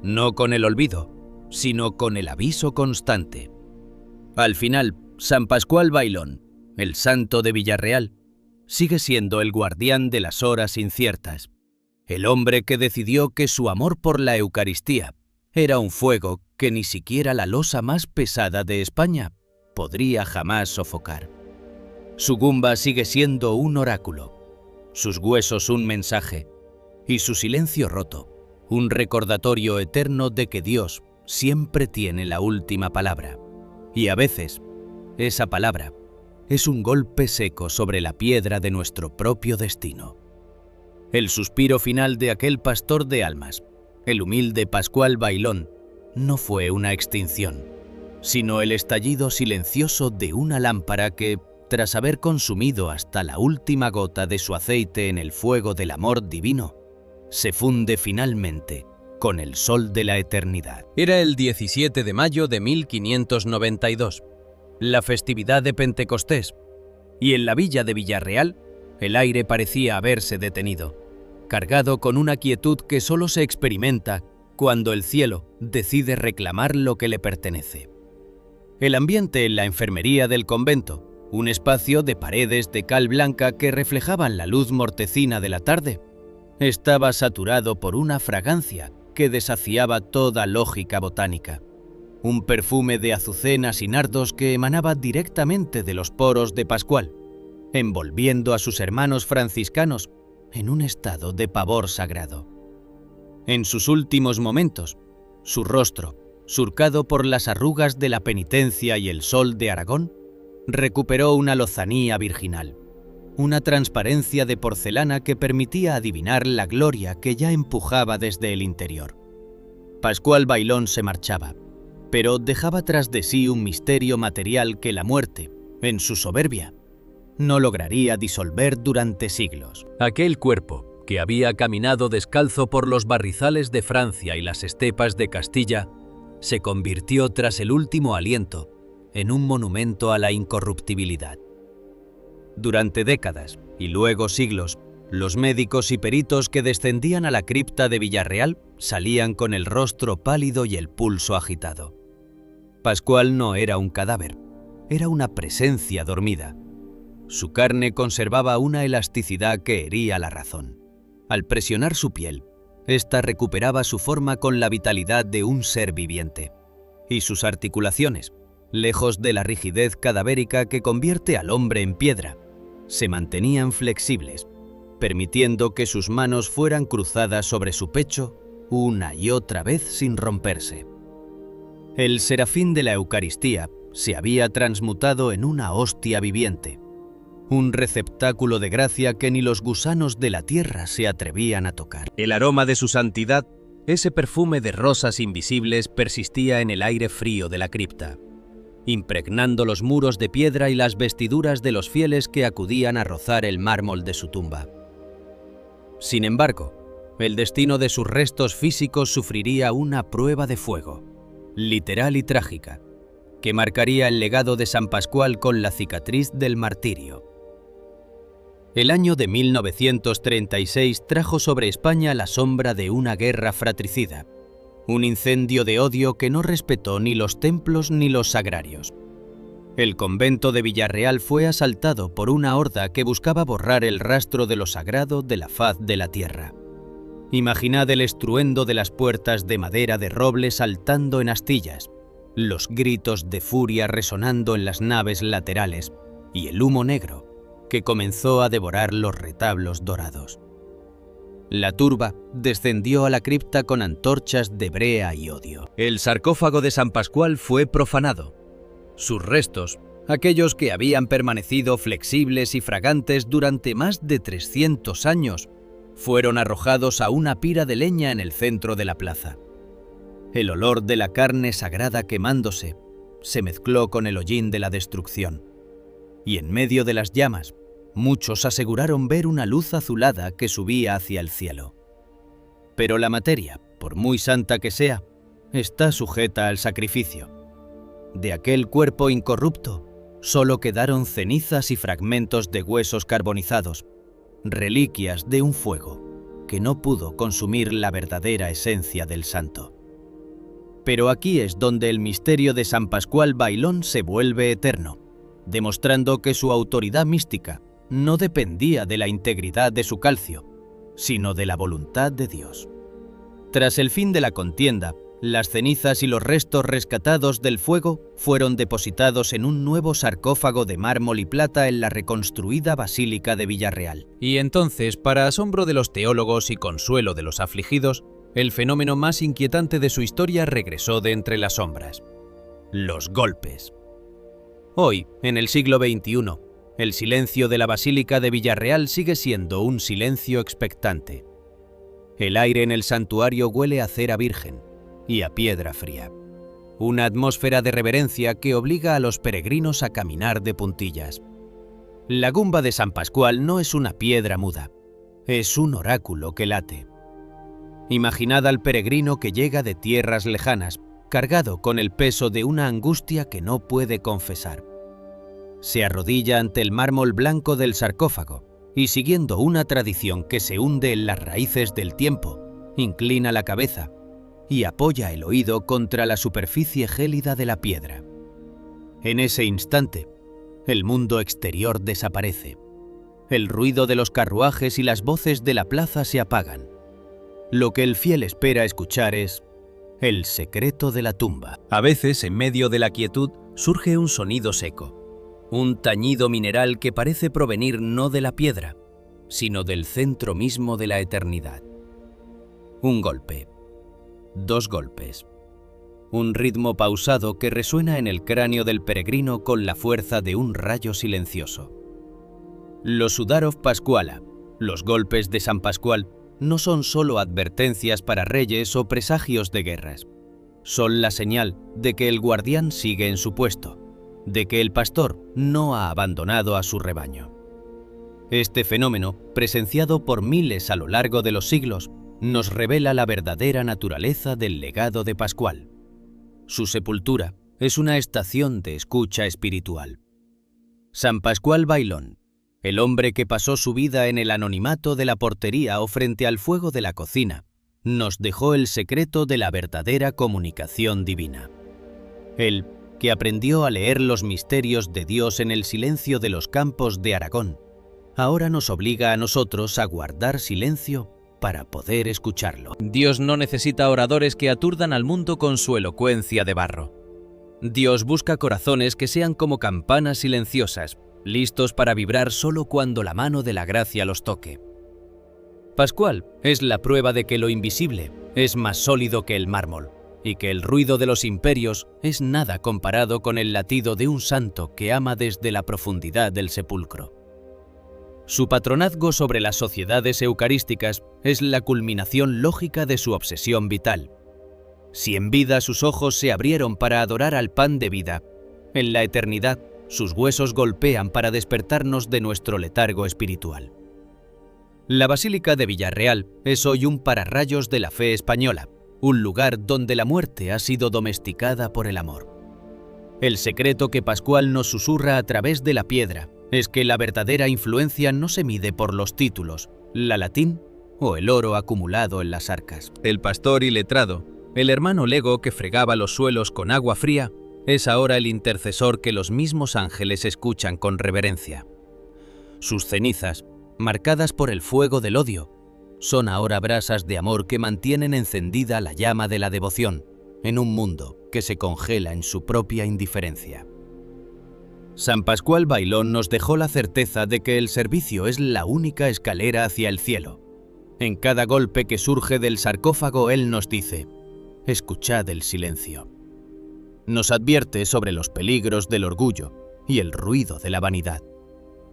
no con el olvido, sino con el aviso constante. Al final, San Pascual Bailón, el santo de Villarreal, sigue siendo el guardián de las horas inciertas, el hombre que decidió que su amor por la Eucaristía era un fuego que ni siquiera la losa más pesada de España podría jamás sofocar. Su gumba sigue siendo un oráculo, sus huesos un mensaje y su silencio roto un recordatorio eterno de que Dios siempre tiene la última palabra. Y a veces, esa palabra es un golpe seco sobre la piedra de nuestro propio destino. El suspiro final de aquel pastor de almas, el humilde Pascual Bailón, no fue una extinción, sino el estallido silencioso de una lámpara que, tras haber consumido hasta la última gota de su aceite en el fuego del amor divino, se funde finalmente con el sol de la eternidad. Era el 17 de mayo de 1592, la festividad de Pentecostés, y en la villa de Villarreal el aire parecía haberse detenido, cargado con una quietud que solo se experimenta cuando el cielo decide reclamar lo que le pertenece. El ambiente en la enfermería del convento, un espacio de paredes de cal blanca que reflejaban la luz mortecina de la tarde, estaba saturado por una fragancia que desafiaba toda lógica botánica. Un perfume de azucenas y nardos que emanaba directamente de los poros de Pascual, envolviendo a sus hermanos franciscanos en un estado de pavor sagrado. En sus últimos momentos, su rostro, surcado por las arrugas de la penitencia y el sol de Aragón, recuperó una lozanía virginal, una transparencia de porcelana que permitía adivinar la gloria que ya empujaba desde el interior. Pascual Bailón se marchaba, pero dejaba tras de sí un misterio material que la muerte, en su soberbia, no lograría disolver durante siglos. Aquel cuerpo, que había caminado descalzo por los barrizales de Francia y las estepas de Castilla, se convirtió tras el último aliento en un monumento a la incorruptibilidad. Durante décadas, y luego siglos, los médicos y peritos que descendían a la cripta de Villarreal salían con el rostro pálido y el pulso agitado. Pascual no era un cadáver, era una presencia dormida. Su carne conservaba una elasticidad que hería la razón. Al presionar su piel, ésta recuperaba su forma con la vitalidad de un ser viviente. Y sus articulaciones, lejos de la rigidez cadavérica que convierte al hombre en piedra, se mantenían flexibles, permitiendo que sus manos fueran cruzadas sobre su pecho una y otra vez sin romperse. El serafín de la Eucaristía se había transmutado en una hostia viviente, un receptáculo de gracia que ni los gusanos de la tierra se atrevían a tocar. El aroma de su santidad, ese perfume de rosas invisibles, persistía en el aire frío de la cripta, impregnando los muros de piedra y las vestiduras de los fieles que acudían a rozar el mármol de su tumba. Sin embargo, el destino de sus restos físicos sufriría una prueba de fuego, literal y trágica, que marcaría el legado de San Pascual con la cicatriz del martirio. El año de 1936 trajo sobre España la sombra de una guerra fratricida, un incendio de odio que no respetó ni los templos ni los sagrarios. El convento de Villarreal fue asaltado por una horda que buscaba borrar el rastro de lo sagrado de la faz de la tierra. Imaginad el estruendo de las puertas de madera de roble saltando en astillas, los gritos de furia resonando en las naves laterales y el humo negro que comenzó a devorar los retablos dorados. La turba descendió a la cripta con antorchas de brea y odio. El sarcófago de San Pascual fue profanado. Sus restos, aquellos que habían permanecido flexibles y fragantes durante más de 300 años, fueron arrojados a una pira de leña en el centro de la plaza. El olor de la carne sagrada quemándose se mezcló con el hollín de la destrucción. Y en medio de las llamas, muchos aseguraron ver una luz azulada que subía hacia el cielo. Pero la materia, por muy santa que sea, está sujeta al sacrificio. De aquel cuerpo incorrupto, solo quedaron cenizas y fragmentos de huesos carbonizados, reliquias de un fuego que no pudo consumir la verdadera esencia del santo. Pero aquí es donde el misterio de San Pascual Bailón se vuelve eterno, demostrando que su autoridad mística no dependía de la integridad de su calcio, sino de la voluntad de Dios. Tras el fin de la contienda, las cenizas y los restos rescatados del fuego fueron depositados en un nuevo sarcófago de mármol y plata en la reconstruida Basílica de Villarreal. Y entonces, para asombro de los teólogos y consuelo de los afligidos, el fenómeno más inquietante de su historia regresó de entre las sombras: los golpes. Hoy, en el siglo XXI, el silencio de la Basílica de Villarreal sigue siendo un silencio expectante. El aire en el santuario huele a cera virgen y a piedra fría. Una atmósfera de reverencia que obliga a los peregrinos a caminar de puntillas. La gumba de San Pascual no es una piedra muda, es un oráculo que late. Imaginad al peregrino que llega de tierras lejanas, cargado con el peso de una angustia que no puede confesar. Se arrodilla ante el mármol blanco del sarcófago y, siguiendo una tradición que se hunde en las raíces del tiempo, inclina la cabeza y apoya el oído contra la superficie gélida de la piedra. En ese instante, el mundo exterior desaparece. El ruido de los carruajes y las voces de la plaza se apagan. Lo que el fiel espera escuchar es el secreto de la tumba. A veces, en medio de la quietud, surge un sonido seco, un tañido mineral que parece provenir no de la piedra, sino del centro mismo de la eternidad. Un golpe. 2 golpes. Un ritmo pausado que resuena en el cráneo del peregrino con la fuerza de un rayo silencioso. Los Udarov Pascuala, los golpes de San Pascual, no son solo advertencias para reyes o presagios de guerras. Son la señal de que el guardián sigue en su puesto, de que el pastor no ha abandonado a su rebaño. Este fenómeno, presenciado por miles a lo largo de los siglos, nos revela la verdadera naturaleza del legado de Pascual. Su sepultura es una estación de escucha espiritual. San Pascual Bailón, el hombre que pasó su vida en el anonimato de la portería o frente al fuego de la cocina, nos dejó el secreto de la verdadera comunicación divina. Él, que aprendió a leer los misterios de Dios en el silencio de los campos de Aragón, ahora nos obliga a nosotros a guardar silencio para poder escucharlo. Dios no necesita oradores que aturdan al mundo con su elocuencia de barro. Dios busca corazones que sean como campanas silenciosas, listos para vibrar solo cuando la mano de la gracia los toque. Pascual es la prueba de que lo invisible es más sólido que el mármol y que el ruido de los imperios es nada comparado con el latido de un santo que ama desde la profundidad del sepulcro. Su patronazgo sobre las sociedades eucarísticas es la culminación lógica de su obsesión vital. Si en vida sus ojos se abrieron para adorar al pan de vida, en la eternidad sus huesos golpean para despertarnos de nuestro letargo espiritual. La Basílica de Villarreal es hoy un pararrayos de la fe española, un lugar donde la muerte ha sido domesticada por el amor. El secreto que Pascual nos susurra a través de la piedra es que la verdadera influencia no se mide por los títulos, la latín o el oro acumulado en las arcas. El pastor y letrado, el hermano lego que fregaba los suelos con agua fría, es ahora el intercesor que los mismos ángeles escuchan con reverencia. Sus cenizas, marcadas por el fuego del odio, son ahora brasas de amor que mantienen encendida la llama de la devoción en un mundo que se congela en su propia indiferencia. San Pascual Bailón nos dejó la certeza de que el servicio es la única escalera hacia el cielo. En cada golpe que surge del sarcófago él nos dice: escuchad el silencio. Nos advierte sobre los peligros del orgullo y el ruido de la vanidad.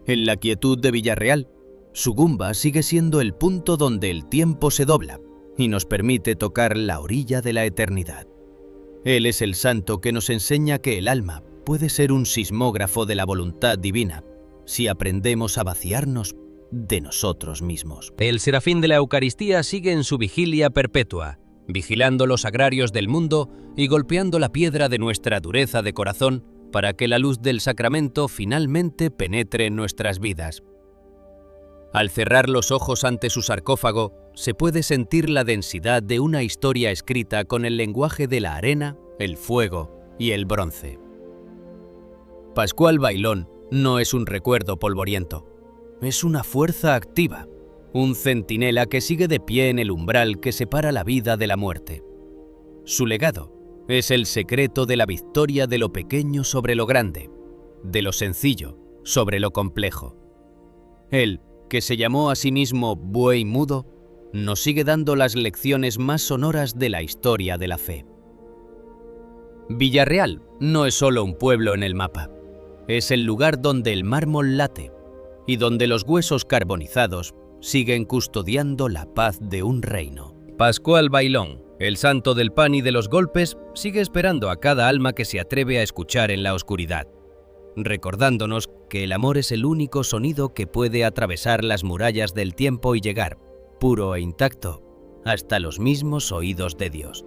En la quietud de Villarreal, su gumba sigue siendo el punto donde el tiempo se dobla y nos permite tocar la orilla de la eternidad. Él es el santo que nos enseña que el alma puede ser un sismógrafo de la voluntad divina si aprendemos a vaciarnos de nosotros mismos. El serafín de la Eucaristía sigue en su vigilia perpetua, vigilando los agrarios del mundo y golpeando la piedra de nuestra dureza de corazón para que la luz del sacramento finalmente penetre en nuestras vidas. Al cerrar los ojos ante su sarcófago, se puede sentir la densidad de una historia escrita con el lenguaje de la arena, el fuego y el bronce. Pascual Bailón no es un recuerdo polvoriento, es una fuerza activa, un centinela que sigue de pie en el umbral que separa la vida de la muerte. Su legado es el secreto de la victoria de lo pequeño sobre lo grande, de lo sencillo sobre lo complejo. Él, que se llamó a sí mismo Buey Mudo, nos sigue dando las lecciones más sonoras de la historia de la fe. Villarreal no es solo un pueblo en el mapa, es el lugar donde el mármol late y donde los huesos carbonizados siguen custodiando la paz de un reino. Pascual Bailón, el santo del pan y de los golpes, sigue esperando a cada alma que se atreve a escuchar en la oscuridad, recordándonos que el amor es el único sonido que puede atravesar las murallas del tiempo y llegar, puro e intacto, hasta los mismos oídos de Dios.